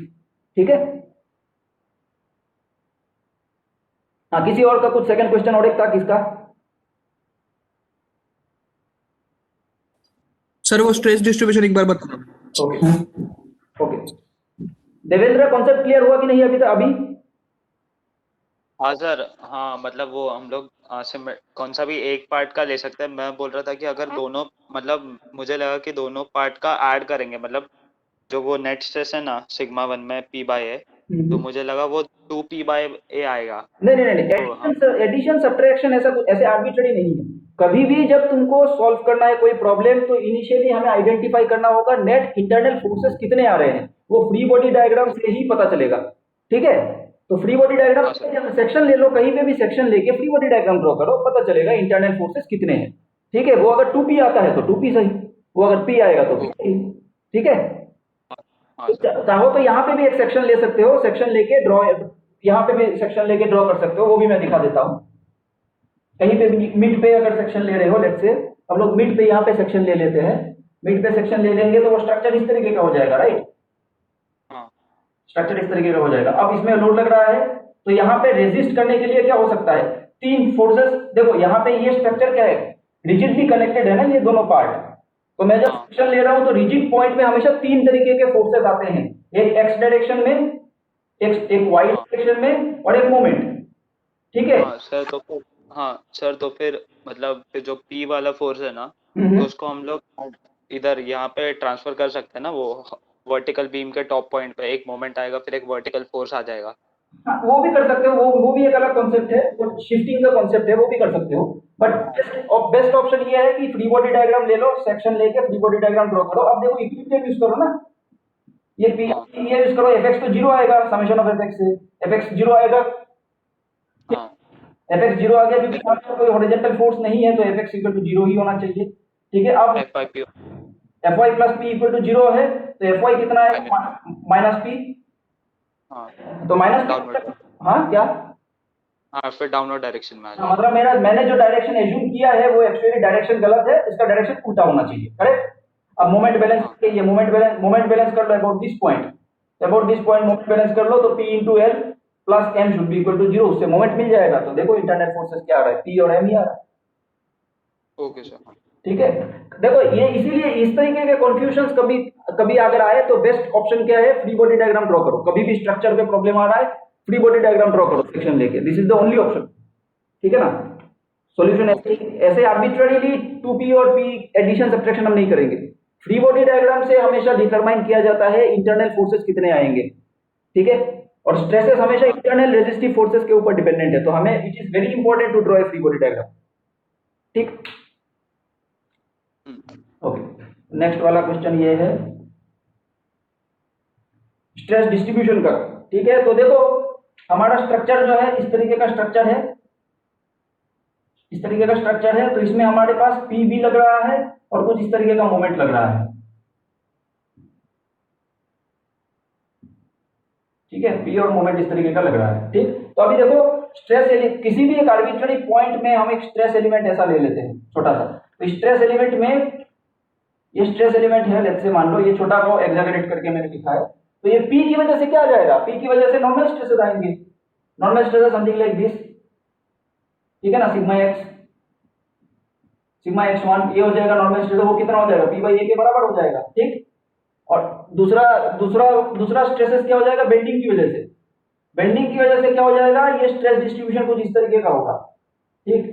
ठीक है। हाँ, किसी और का कुछ सेकंड क्वेश्चन और एक था किसका? सर वो स्ट्रेस डिस्ट्रीब्यूशन एक बार बताना। Okay okay, Devendra concept clear हुआ कि नहीं अभी तक? अभी हाँ सर, हाँ मतलब वो हम लोग कौन सा भी एक पार्ट का ले सकते हैं। मैं बोल रहा था कि अगर दोनों, मतलब मुझे लगा कि दोनों पार्ट का ऐड करेंगे, मतलब जो वो नेट स्ट्रेस है ना सिग्मा 1 में P बाय ए, तो मुझे लगा वो 2P बाय ए आएगा। नहीं, तो हम एडिशन सब्ट्रैक्शन ऐसा कुछ ऐसे आर्बिट्ररी नहीं है। कभी भी जब तुमको सॉल्व करना है कोई प्रॉब्लम, तो इनिशियली हमें आइडेंटिफाई करना होगा नेट इंटरनल फोर्सेस कितने आ रहे हैं, वो फ्री बॉडी डायग्राम से ही पता चलेगा, ठीक है। तो फ्री बॉडी डायग्राम हाँ सर। सेक्शन ले लो, कहीं पे भी सेक्शन लेके फ्री बॉडी डायग्राम ड्रॉ करो, पता चलेगा इंटरनल फोर्सेस कितने हैं, ठीक है। वो अगर 2P आता है तो 2P सही, वो अगर P आएगा तो P सही, ठीक है। हाँ तो सर। चाहो तो यहाँ पे भी एक सेक्शन ले सकते हो, सेक्शन लेके ड्रॉ, यहाँ पे भी सेक्शन लेके ड्रॉ कर सकते हो, वो भी मैं दिखा देता हूँ। कहीं पे भी मिड पे अगर सेक्शन ले रहे हो, लेट्स से हम लोग मिड पे यहाँ पे सेक्शन ले लेते हैं, मिड पे सेक्शन ले लेंगे तो वो स्ट्रक्चर इस तरीके का हो जाएगा, राइट। हाँ स्ट्रक्चर इस तरीके का हो जाएगा। अब इसमें लोड लग रहा है तो यहाँ पे रेजिस्ट करने के लिए क्या हो सकता है, तीन फोर्सेस। देखो यहाँ पे ये स्ट्रक्चर क्या है, रिजिडली कनेक्टेड है ना ये दोनों पार्ट। तो मैं जब हाँ सेक्शन ले रहा हूँ तो रिजिड पॉइंट में हमेशा तीन तरीके के फोर्सेस आते हैं, एक एक्स डायरेक्शन में, एक वाई डायरेक्शन में, और एक मोमेंट, ठीक है। हाँ सर, तो फिर हाँ सर, तो फिर मतलब फिर जो P वाला फोर्स है ना, हम्म। तो उसको हम लोग इधर यहाँ पे ट्रांसफर कर सकते हैं ना, वो वर्टिकल बीम के टॉप पॉइंट पे एक मोमेंट आएगा, फिर एक वर्टिकल फोर्स आ जाएगा। हाँ, वो भी कर सकते हो, वो भी एक अलग कॉन्सेप्ट है, वो शिफ्टिंग का कॉन्सेप्ट है, वो भी कर सकते हो। बट बेस्ट ऑप्शन ये है कि फ्री बॉडी डायग्राम ले लो, सेक्शन लेके फ्री बॉडी डायग्राम ड्रॉ करो। अब देखो इक्विलिब्रियम यूज करो ना, ये ये यूज करो, fx तो 0 आएगा, समेशन ऑफ fx से fx 0 आएगा, हाँ fx 0 आ गया, क्योंकि यहाँ पे कोई हॉरिजॉन्टल फोर्स नहीं है तो fx इक्वल टू 0 ही होना चाहिए, ठीक है। अब FIP fy plus p equal to 0 है तो fy कितना है, माइनस p, हाँ तो माइनस डाउनवर्ड, हाँ क्या, हाँ फिर डाउनवर्ड डायरेक्शन में आ हाँ, जाएगा। मतलब मैंने जो डायरेक्शन एज्यूम किया है वो एक्चुअली डायरेक्शन गलत है, इसका डायरेक्शन उल्टा होना चाहिए, करेक्ट। अब मोमेंट बैलेंस के ये मोमेंट बैलेंस कर लो about this point, moment balance कर लो, तो P into L plus M should be equal to 0, उससे मोमेंट मिल जाएगा। तो देखो इंटरनल फोर्सेस क्या आ रहा है, P और M ही आ रहा है, ओके सर। ठीक है। देखो ये इसीलिए इस तरीके के कंफ्यूजन्स कभी कभी अगर आए तो बेस्ट ऑप्शन क्या है, फ्री बॉडी डायग्राम ड्रॉ करो। कभी भी स्ट्रक्चर पे प्रॉब्लम आ रहा है, फ्री बॉडी डायग्राम ड्रॉ करो सेक्शन लेके, this is the only option, ठीक है ना। सॉल्यूशन ऐसे आर्बिट्ररीली 2P और P एडिशन सब्ट्रैक्शन हम नहीं करेंगे। फ्री बॉडी डायग्राम से हमेशा डिटरमाइन किया जाता है इंटरनल फोर्सेस कितने आएंगे, ठीक है। और स्ट्रेसेस हमेशा इंटरनल रेजिस्टिव फोर्सेस के ऊपर डिपेंडेंट है, तो हमें it is very important to draw a free body diagram, ठीक। ओके, नेक्स्ट वाला क्वेश्चन ये है स्ट्रेस डिस्ट्रीब्यूशन का, ठीक है। तो देखो हमारा स्ट्रक्चर जो है इस तरीके का स्ट्रक्चर है, इस तरीके का स्ट्रक्चर है, तो इसमें हमारे पास P भी लग रहा है और कुछ इस तरीके का मोमेंट लग रहा है, ठीक है, पी और मोमेंट इस तरीके का लग रहा है। ठीक, तो अभी देखो स्ट्रेस किसी भी एक आर्बिट्ररी पॉइंट में हम एक स्ट्रेस एलिमेंट ऐसा ले लेते हैं छोटा सा। तो स्ट्रेस एलिमेंट में ये स्ट्रेस एलिमेंट है, लेट्स से मान लो ये छोटा को एग्जैगरेट करके मैंने लिखा है। तो ये पी की वजह से क्या आ जाएगा, पी की वजह से नॉर्मल स्ट्रेसेस आएंगे। Normal stresses something like this, ठीक है ना, सिग्मा x1 ये हो जाएगा नॉर्मल स्ट्रेस, वो कितना हो जाएगा p बाई ए के बराबर हो जाएगा। ठीक, और दूसरा स्ट्रेसेस क्या हो जाएगा, बेंडिंग की वजह से। बेंडिंग की वजह से क्या हो जाएगा, ये स्ट्रेस डिस्ट्रीब्यूशन कुछ इस तरीके का होगा। ठीक,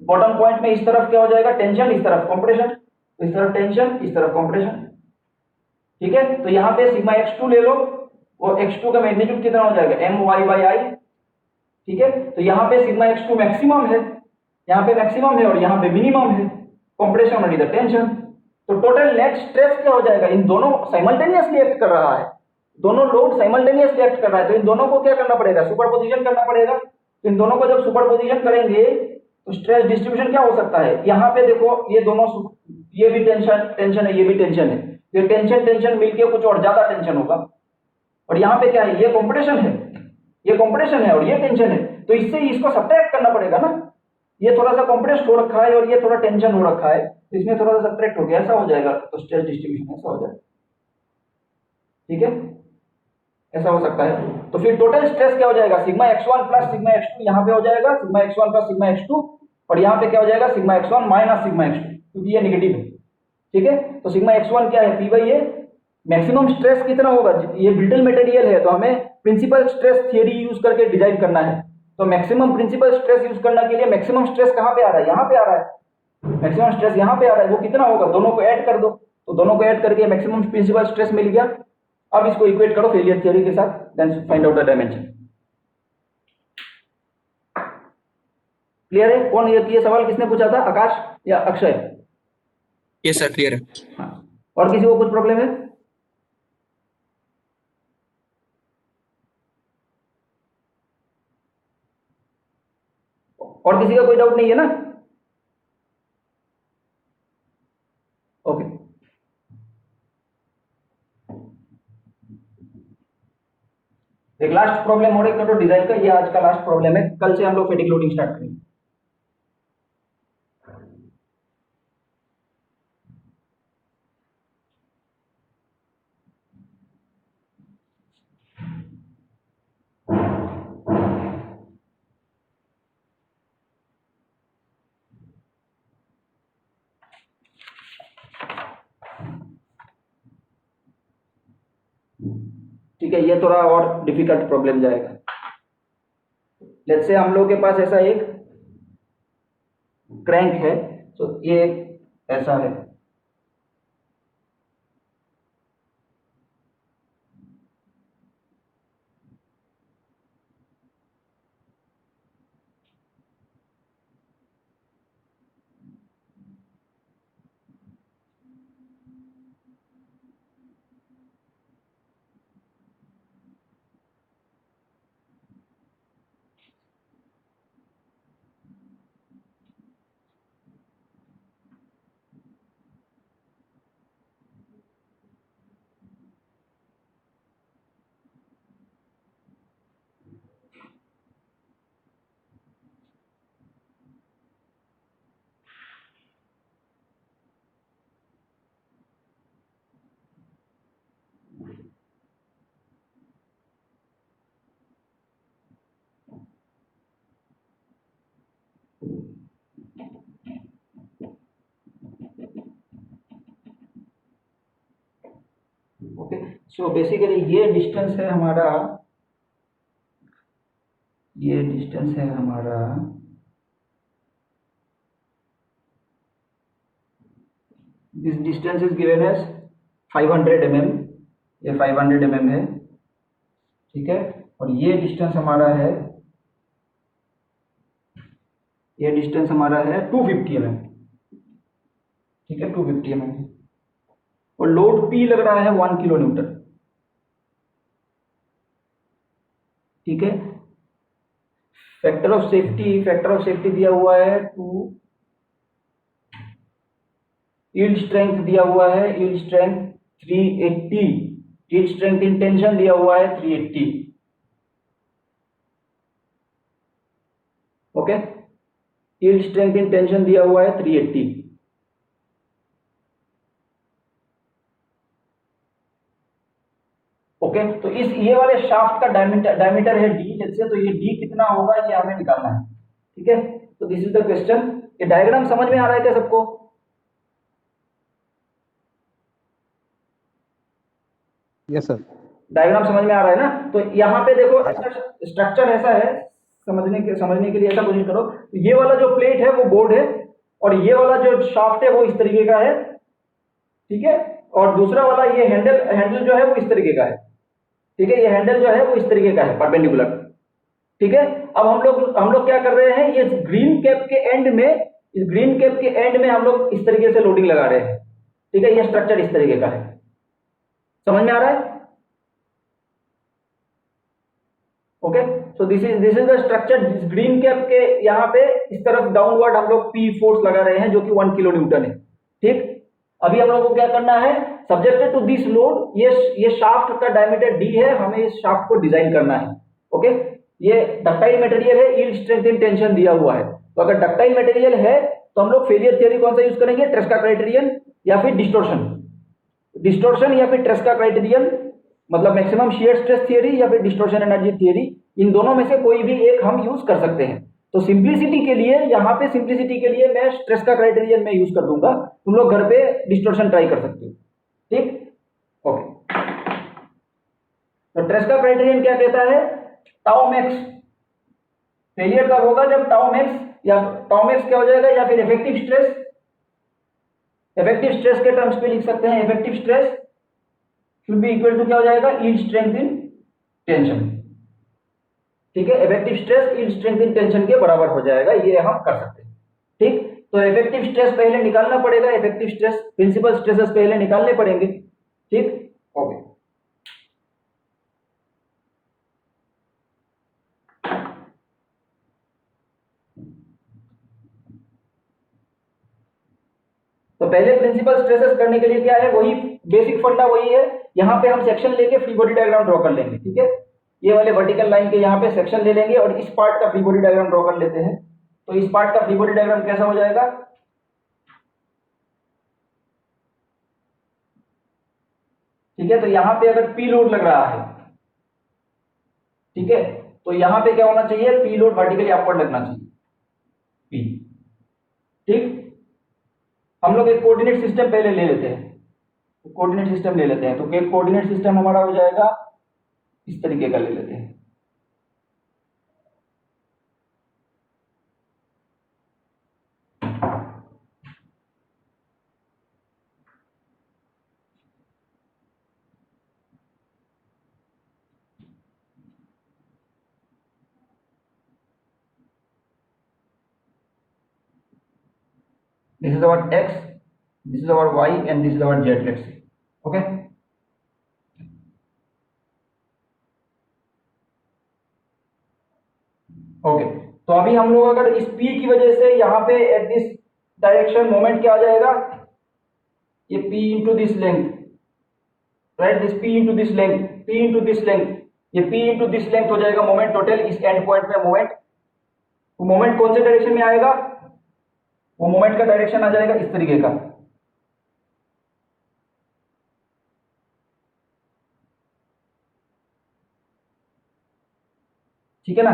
बॉटम पॉइंट में इस तरफ क्या हो जाएगा, टेंशन, इस तरफ कंप्रेशन, इस तरफ टेंशन, इस तरफ कंप्रेशन। ठीक है, तो यहाँ पे सिग्मा x2 ले लो, वो x2 का मैग्नीट्यूड कितना हो जाएगा, my/i। ठीक है, तो यहाँ पे सिग्मा x2 मैक्सिमम है, यहाँ पे मैक्सिमम है और यहाँ पे मिनिमम है, कंप्रेशन और इधर टेंशन। तो टोटल नेट स्ट्रेस क्या हो जाएगा, इन दोनों साइमल्टेनियसली एक्ट कर रहा है, दोनों लोड साइमल्टेनियसली एक्ट कर रहा है। तो इन दोनों को क्या करना पड़ेगा, सुपरपोजिशन करना पड़ेगा। तो इन दोनों को जब सुपरपोजिशन करेंगे तो स्ट्रेस डिस्ट्रीब्यूशन क्या हो सकता है, यहाँ पे देखो ये दोनों, ये भी टेंशन है, ये भी टेंशन है, ये टेंशन मिलके कुछ और ज्यादा टेंशन होगा। और यहाँ पे क्या है, ये कंप्रेशन है, ये कंप्रेशन है और ये टेंशन है। तो इससे इसको सब्ट्रैक्ट करना पड़ेगा ना, ये थोड़ा सा कंप्रेस्ड हो रखा है और ये थोड़ा टेंशन हो रखा है, तो इसमें थोड़ा सा सब्ट्रैक्ट हो गया, ऐसा हो जाएगा। तो स्ट्रेस डिस्ट्रीब्यूशन ऐसा हो जाएगा। ठीक है, ऐसा हो सकता है। तो फिर टोटल स्ट्रेस क्या हो जाएगा, sigma x1 plus sigma x2, यहाँ पे हो जाएगा sigma x1 plus sigma x2, और यहाँ पे क्या हो जाएगा, sigma x1 minus sigma x2, क्योंकि ये नेगेटिव है। ठीक है, तो सिग्मा x1 क्या है, p by A. Maximum stress कितना होगा, ये ब्रिटल मटेरियल है, तो हमें प्रिंसिपल स्ट्रेस थियरी यूज करके डिजाइन करना है। तो मैक्सिमम प्रिंसिपल स्ट्रेस यूज करने के लिए मैक्सिमम स्ट्रेस कहाँ पे आ रहा है, यहाँ पे आ रहा है। मैक्सिमम स्ट्रेस यहाँ पे आ रहा है, वो कितना होगा, दोनों को ऐड कर दो, तो दोनों को ऐड करके मैक्सिमम प्रिंसिपल स्ट्रेस मिल गया। अब इसको इक्वेट करो फेलियर थ्योरी के साथ, then find out the dimension. Clear है? कौन ये सवाल किसने पूछा था, आकाश या अक्षय? यस सर, क्लियर है। हाँ, और किसी को कुछ प्रॉब्लम है? और किसी का कोई डाउट नहीं है ना? ओके, एक लास्ट प्रॉब्लम और एक तो डिजाइन का, ये आज का लास्ट प्रॉब्लम है, कल से हम लोग फैटिग लोडिंग स्टार्ट करेंगे। ठीक है, ये थोड़ा और डिफिकल्ट प्रॉब्लम जाएगा। लेट्स से हम लोग के पास ऐसा एक क्रैंक है, तो ये ऐसा है, ओके। सो बेसिकली ये डिस्टेंस है हमारा, ये डिस्टेंस है हमारा this distance is given as 500 mm, ये 500 mm है, ठीक है। और ये डिस्टेंस हमारा है, ये डिस्टेंस हमारा है 250 mm, ठीक है, 250 mm। और लोड P लग रहा है 1 किलो न्यूटन, ठीक है। फैक्टर ऑफ सेफ्टी दिया हुआ है 2, यील्ड स्ट्रेंथ दिया हुआ है, yield strength 380 yield strength in tension दिया हुआ है 380। Okay, yield strength in tension दिया हुआ है 380। ओके, तो इस ये वाले शाफ्ट का डायमीटर है डी, जैसे तो ये डी कितना होगा ये हमें निकालना है। ठीक है, तो दिस इज द क्वेश्चन। ये डायग्राम समझ में आ रहा है क्या सबको? Yes sir. डायग्राम समझ में आ रहा है ना? तो यहाँ पे देखो ऐसा स्ट्रक्चर ऐसा है, समझने के लिए ऐसा कोशिश करो। तो ये वाला जो प्लेट है वो बोर्ड है, और ये वाला जो शाफ्ट है वो इस तरीके का है। ठीक है, और दूसरा वाला ये हैंडल जो है वो इस तरीके का है। ठीक है, ये हैंडल जो है वो इस तरीके का है, परपेंडिकुलर। ठीक है, अब हम लोग क्या कर रहे हैं, ये ग्रीन कैप के एंड में, इस ग्रीन कैप के एंड में हम लोग इस तरीके से लोडिंग लगा रहे हैं। ठीक है, ये स्ट्रक्चर इस तरीके का है, समझ में आ रहा है? Okay, so this is the structure. Green cap के यहाँ पे इस तरफ डाउनवर्ड हम लोग पी फोर्स लगा रहे हैं जो कि 1 किलो न्यूटन है। ठीक, अभी हम लोग को क्या करना है, सब्जेक्टेड टू दिस लोड, ये शाफ्ट का डायमीटर डी है, हमें इस शाफ्ट को डिजाइन करना है। ओके, ये डक्टाइल मटेरियल है, यील्ड स्ट्रेंथ इन टेंशन दिया हुआ है। तो अगर डक्टाइल मटेरियल है तो हम लोग फेलियर थ्योरी कौन सा यूज करेंगे, ट्रेस्का क्राइटेरियन या फिर डिस्टोर्शन या फिर ट्रेस्का क्राइटेरियन, मतलब मैक्सिमम शियर स्ट्रेस थियरी या फिर डिस्टोर्शन एनर्जी थियरी, इन दोनों में से कोई भी एक हम यूज कर सकते हैं। तो सिंप्लिसिटी के लिए, यहाँ पे सिंप्लिसिटी के लिए मैं स्ट्रेस का क्राइटेरियन में यूज कर दूंगा, तुम लोग घर पे डिस्टोर्शन ट्राई कर सकते हो। ठीक, ओके। तो ट्रेस का क्राइटेरियन क्या कहता है, टाउ मैक्स फेलियर कब होगा, जब टाउ मैक्स क्या हो जाएगा, या फिर इफेक्टिव स्ट्रेस के टर्म्स पे लिख सकते हैं, effective stress should be equal to क्या हो जाएगा, यील्ड स्ट्रेंथ इन टेंशन। ठीक है, effective stress yield strength in tension के बराबर हो जाएगा, ये हम कर सकते हैं। ठीक, तो इफेक्टिव स्ट्रेस पहले निकालना पड़ेगा, इफेक्टिव स्ट्रेस, प्रिंसिपल स्ट्रेसेस पहले निकालने पड़ेंगे। ठीक, ओके। तो पहले प्रिंसिपल स्ट्रेसेस करने के लिए क्या है, वही बेसिक फंडा वही है। यहाँ पे हम सेक्शन लेके फ्री बॉडी डायग्राम ड्रॉ कर लेंगे। ठीक है, ये वाले वर्टिकल लाइन के यहाँ पे सेक्शन ले लेंगे और इस पार्ट का फ्री बॉडी डायग्राम ड्रॉ कर लेते हैं। तो इस पार्ट का फ्री बॉडी डायग्राम कैसा हो जाएगा, ठीक है, तो यहाँ पे अगर पी लोड लग रहा है, ठीक है, तो यहाँ पे क्या होना चाहिए, पी लोड वर्टिकली अपवर्ड लगना चाहिए, पी। ठीक, हम लोग एक कोऑर्डिनेट सिस्टम पहले ले लेते हैं, कोऑर्डिनेट सिस्टम ले लेते हैं। तो एक कोऑर्डिनेट सिस्टम हमारा हो जाएगा इस तरीके का, ले लेते हैं। This is our x, this is our y, and this is our z. Let's see. Okay. Okay, तो अभी हम लोग अगर इस P की वजह से यहाँ पे एट दिस डायरेक्शन मोमेंट क्या आ जाएगा, ये P into this length, right, this P into this length, P into this length, ये P इंटू दिस लेंथ हो जाएगा मोमेंट टोटल इस एंड पॉइंट में मोमेंट। तो मोमेंट कौन से डायरेक्शन में आएगा, वो मोमेंट का डायरेक्शन आ जाएगा इस तरीके का। ठीक है ना,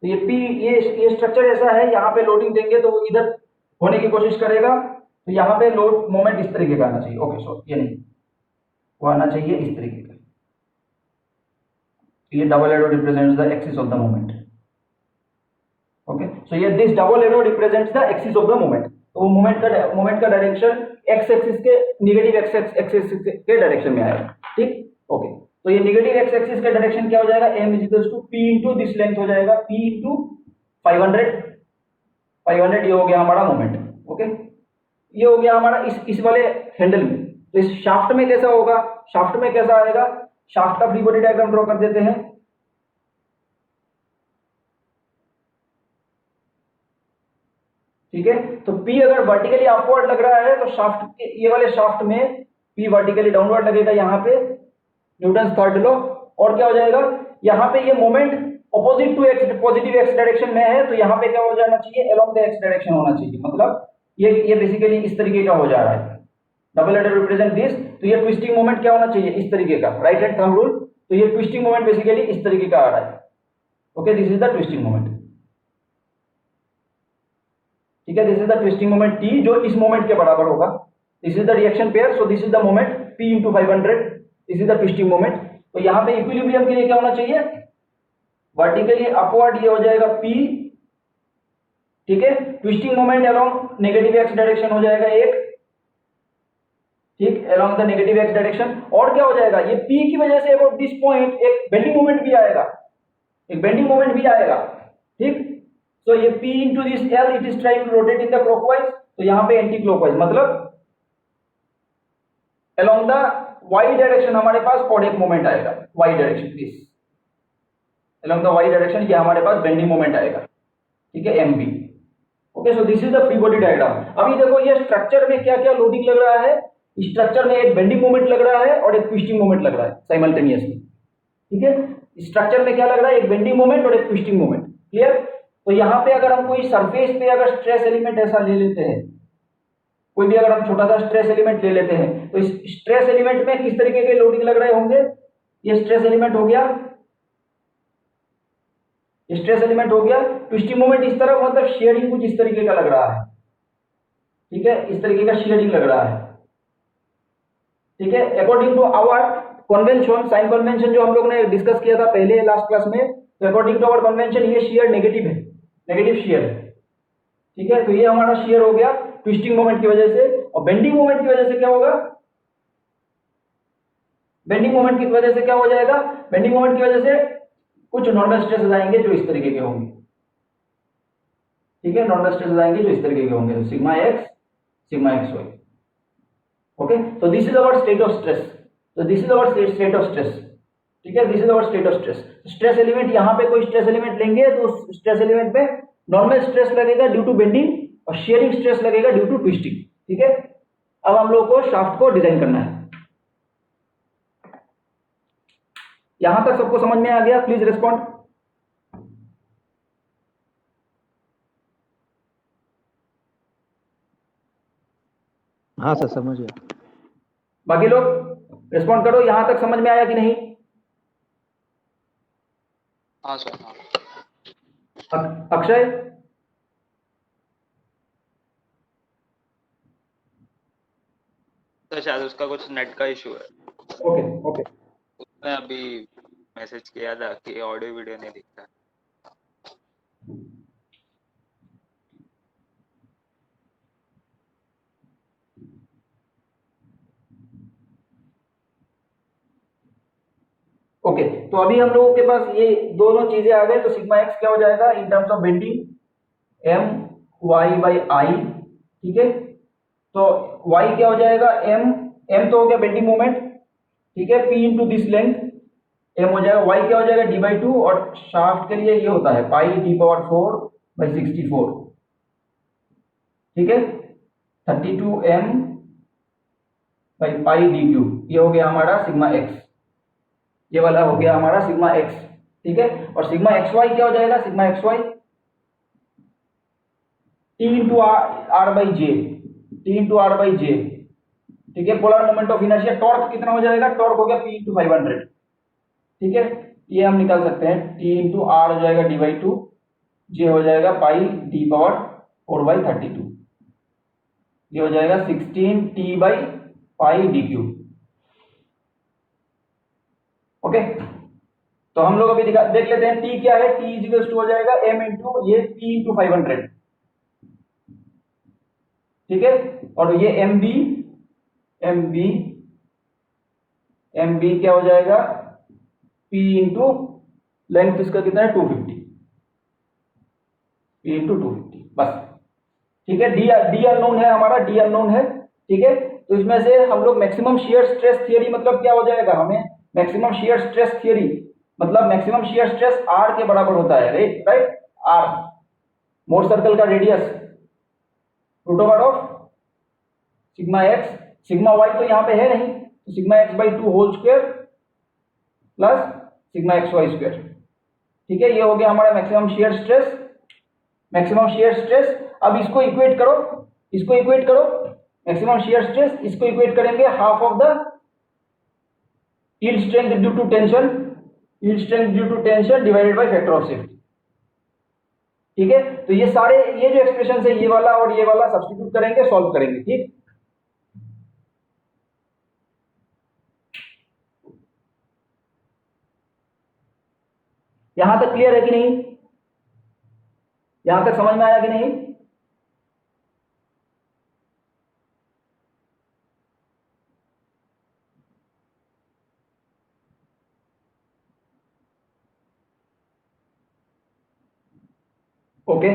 तो ये P, ये स्ट्रक्चर ऐसा है, यहाँ पे लोडिंग देंगे तो वो इधर होने की कोशिश करेगा, तो यहाँ पे लोड मोमेंट इस तरीके का आना चाहिए। ओके, सो ये नहीं, वो आना चाहिए इस तरीके का। ये double arrow represents the axis of the moment. Okay, so ये this double arrow represents the axis of the moment. तो मोमेंट का डायरेक्शन एक्स एक्सिस के, नेगेटिव एक्स एक्सिस के डायरेक्शन में आएगा। ठीक, ओके, तो ये नेगेटिव एक्स एक्सिस का डायरेक्शन क्या हो जाएगा, m is equals to p into this length हो जाएगा, p इंटू 500 ये हो गया हमारा मोमेंट। ओके, ये हो गया हमारा इस वाले हैंडल में। तो इस शाफ्ट में कैसा होगा, शाफ्ट में कैसा आएगा, शाफ्ट का फ्री बॉडी डायग्राम ड्रॉ कर देते हैं। ठीक है, तो P अगर वर्टिकली अपवर्ड लग रहा है तो शाफ्ट के, ये वाले शाफ्ट में P वर्टिकली डाउनवर्ड लगेगा यहाँ पे, न्यूटन थर्ड लॉ। और क्या हो जाएगा, यहाँ पे ये moment opposite to x, positive x direction में है, तो यहाँ पे क्या हो जाना चाहिए, अलोंग द एक्स डायरेक्शन होना चाहिए। मतलब ये बेसिकली इस तरीके का हो जा रहा है, डबल हेडेड रिप्रेजेंट दिस। तो ये ट्विस्टिंग मोमेंट क्या होना चाहिए, इस तरीके का, राइट हैंड थंब रूल। तो ये ट्विस्टिंग मोमेंट बेसिकली इस तरीके का आ रहा है। Okay, this is the twisting moment. ठीक है, this is the twisting moment T, जो इस मोमेंट के बराबर होगा। This is the reaction pair, so this is the moment p into 500, this is the twisting moment. तो यहाँ पे इक्विलिब्रियम के लिए क्या होना चाहिए, वर्टिकली अपवर्ड ये हो जाएगा p, ठीक है। Twisting moment along negative x direction हो जाएगा एक, ठीक, along the negative x direction. और क्या हो जाएगा, ये p की वजह से अबाउट दिस पॉइंट एक बेंडिंग मोमेंट भी आएगा, एक बेंडिंग मोमेंट भी आएगा, ठीक। तो ये p into this l, it is trying to rotate in the clockwise, तो यहाँ पे एंटी क्लॉकवाइज, मतलब अलोंग द y डायरेक्शन हमारे पास और एक मोमेंट आएगा, y direction, this along the y direction ये हमारे पास बेंडिंग मोमेंट आएगा, ठीक है, mb। Okay, so this is the free body diagram. अभी देखो ये स्ट्रक्चर में क्या क्या लोडिंग लग रहा है, स्ट्रक्चर में एक बेंडिंग मोमेंट लग रहा है और एक ट्विस्टिंग मोमेंट लग रहा है साइमल्टेनियसली, ठीक है। स्ट्रक्चर में क्या लग रहा है, एक बेंडिंग मोमेंट और एक ट्विस्टिंग मोमेंट, क्लियर। तो यहाँ पे अगर हम कोई सरफेस पे अगर स्ट्रेस एलिमेंट ऐसा ले लेते हैं, कोई भी अगर हम छोटा सा स्ट्रेस एलिमेंट ले लेते हैं, तो इस स्ट्रेस एलिमेंट में किस तरीके के लोडिंग लग रहे होंगे, ये स्ट्रेस एलिमेंट हो गया, स्ट्रेस एलिमेंट हो गया। ट्विस्टिंग मोमेंट इस तरफ, मतलब शेयरिंग कुछ इस तरीके का लग रहा है, ठीक है, इस तरीके का शेयरिंग लग रहा है, ठीक है। According to our convention, sign convention जो हम लोग ने डिस्कस किया था पहले लास्ट क्लास में, तो अकॉर्डिंग टू आवर कन्वेंशन ये शेयर नेगेटिव है, नेगेटिव शेयर है, ठीक है। तो ये हमारा शेयर हो गया ट्विस्टिंग मोमेंट की वजह से। और बेंडिंग मोमेंट की वजह से क्या होगा, बेंडिंग मोमेंट की वजह से क्या हो जाएगा, बेंडिंग मोमेंट की वजह से कुछ नॉर्मल स्ट्रेसेस आएंगे जो इस तरीके के होंगे, ठीक है, नॉर्मल स्ट्रेसेस आएंगे जो इस तरीके के होंगे, sigma x, sigma x Y. Okay, तो this is our state of stress, तो this is our state of stress, ठीक है, this is our state of stress. Stress element, यहाँ पे कोई स्ट्रेस एलिमेंट लेंगे तो उस स्ट्रेस एलिमेंट पे नॉर्मल स्ट्रेस लगेगा ड्यू टू बेंडिंग और शेयरिंग स्ट्रेस लगेगा ड्यू टू ट्विस्टिंग, ठीक है। अब हम लोग को शाफ्ट को डिजाइन करना है। यहां तक सबको समझ में आ गया, प्लीज रिस्पॉन्ड। हाँ सर, समझ गया। बाकी लोग रिस्पॉन्ड करो, यहां तक समझ में आया कि नहीं। हाँ सर, हाँ। अक्षय, तो शायद उसका कुछ नेट का इशू है, ओके ओके, उसने अभी मैसेज किया था कि ऑडियो वीडियो नहीं दिख रहा। ओके। तो अभी हम लोगों के पास ये दोनों चीजें आ गई, तो सिग्मा एक्स क्या हो जाएगा in terms of bending M Y by I, ठीक है। तो y क्या हो जाएगा, m तो हो गया बेंडिंग मोमेंट, ठीक है, p into this length m हो जाएगा, y क्या हो जाएगा d/2, और शाफ्ट के लिए ये होता है पाई d⁴/64, ठीक है, 32m बाई पाई d³। ये हो गया हमारा सिग्मा x, ये वाला हो गया हमारा सिग्मा x, ठीक है। और सिग्मा xy क्या हो जाएगा, sigma xy t into r by J, t into r by J, ठीक है। Polar moment of inertia, torque कितना हो जाएगा, टॉर्क हो गया p इंटू 500, ठीक है। ये हम निकाल सकते हैं, t इंटू r हो जाएगा d/2, जे हो जाएगा पाई d⁴/32, ये हो जाएगा 16t by pi d³। Okay, तो हम लोग अभी देख लेते हैं t क्या है, t इक्वल्स टू हो जाएगा m इंटू ये p इंटू 500, ठीक है। और ये mb क्या हो जाएगा, p इंटू लेंथ इसका कितना है 250, p इंटू 250, बस, ठीक है। d अननोन है हमारा, d अननोन है, ठीक है। तो इसमें से हम लोग मैक्सिमम शियर स्ट्रेस थियरी, मतलब क्या हो जाएगा, हमें मैक्सिमम शियर स्ट्रेस थियरी मतलब मैक्सिमम शियर स्ट्रेस r के बराबर होता है, राइट, r मोर सर्कल का radius root over of sigma x, sigma y तो यहाँ पे है नहीं, तो sigma x/2 whole square plus sigma x Y square. ठीक है, ये हो गया हमारा maximum shear stress, maximum shear stress. अब इसको इक्वेट करो, इसको इक्वेट करो, मैक्सिमम शियर स्ट्रेस इसको इक्वेट करेंगे half of the yield strength due to tension, yield strength due to tension divided by factor of safety. ठीक है, तो ये सारे ये जो एक्सप्रेशन है ये वाला और ये वाला सब्स्टिट्यूट करेंगे, सॉल्व करेंगे। ठीक, यहां तक क्लियर है कि नहीं? यहां तक समझ में आया कि नहीं? ओके,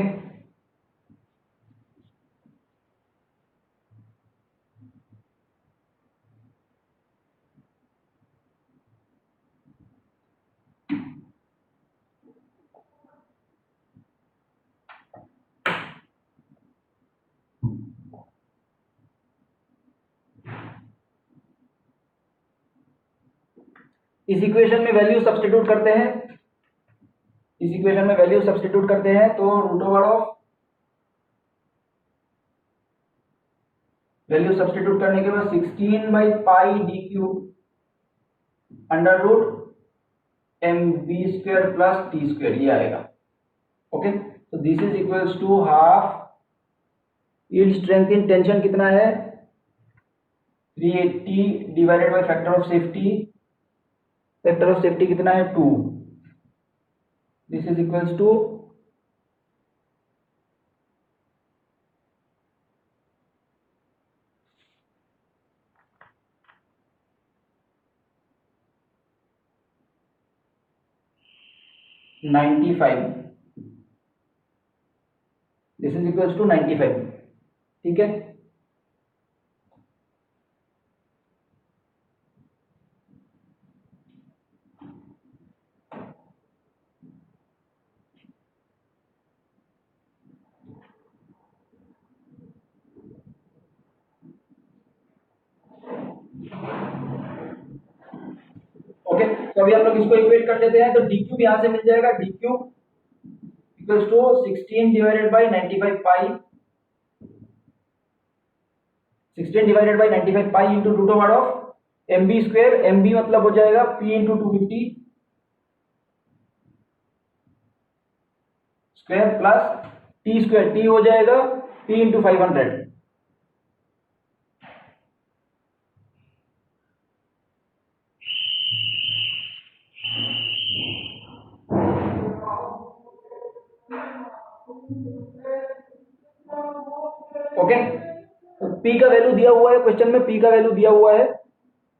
इस इक्वेशन में वैल्यू सब्स्टिट्यूट करते हैं, इस इक्वेशन में वैल्यू सब्स्टिट्यूट करते हैं तो root over of, value substitute करने के बाद 16 by pi D cube under root M B square plus T square, ये आएगा। ओके, तो this is equals to half yield strength in tension कितना है 380 divided by factor of safety, factor of safety कितना है 2, this is equals to 95, this is equals to 95। ठीक है, okay, तो अभी हम लोग इसको इक्वेट कर लेते हैं। तो डी क्यूब यहां से मिल जाएगा, D cube equals to 16 divided by 95 pi, 16 divided by 95 pi into root over of M B square, M B मतलब हो जाएगा P into 250 square plus T square, T हो जाएगा पी इंटू 500। ओके, तो P का वैल्यू दिया हुआ है क्वेश्चन में, P का वैल्यू दिया हुआ है,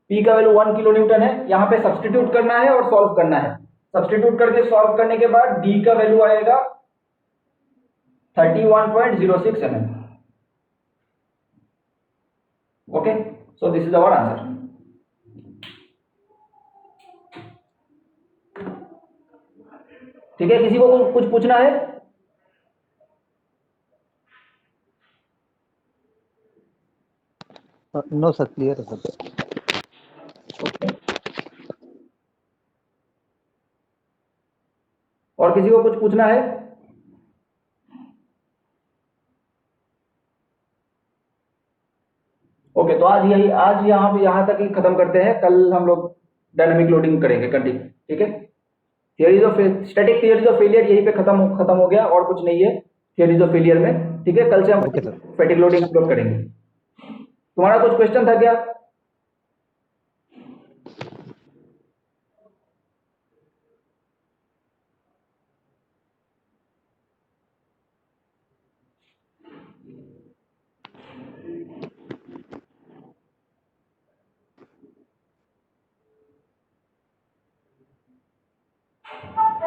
P का वैल्यू 1 किलो न्यूटन है। यहाँ पे सब्स्टिट्यूट करना है और सॉल्व करना है। सब्स्टिट्यूट करके सॉल्व करने के बाद D का वैल्यू आएगा 31.06 mm। Okay, so this is our answer. ठीक है, किसी को कुछ पूछना है? नो सर, क्लियर है सर। और किसी को कुछ पूछना है? ओके, तो आज यहाँ तक ही खत्म करते हैं। कल हम लोग डायनामिक लोडिंग करेंगे कंटिन्यू। ठीक है, theories of static theories of failure यहीं पे खत्म हो गया, और कुछ नहीं है थियरीज ऑफ फेलियर में। ठीक है, कल से हम फैटिग लोडिंग हम लोग करेंगे। तुम्हारा कुछ क्वेश्चन था क्या?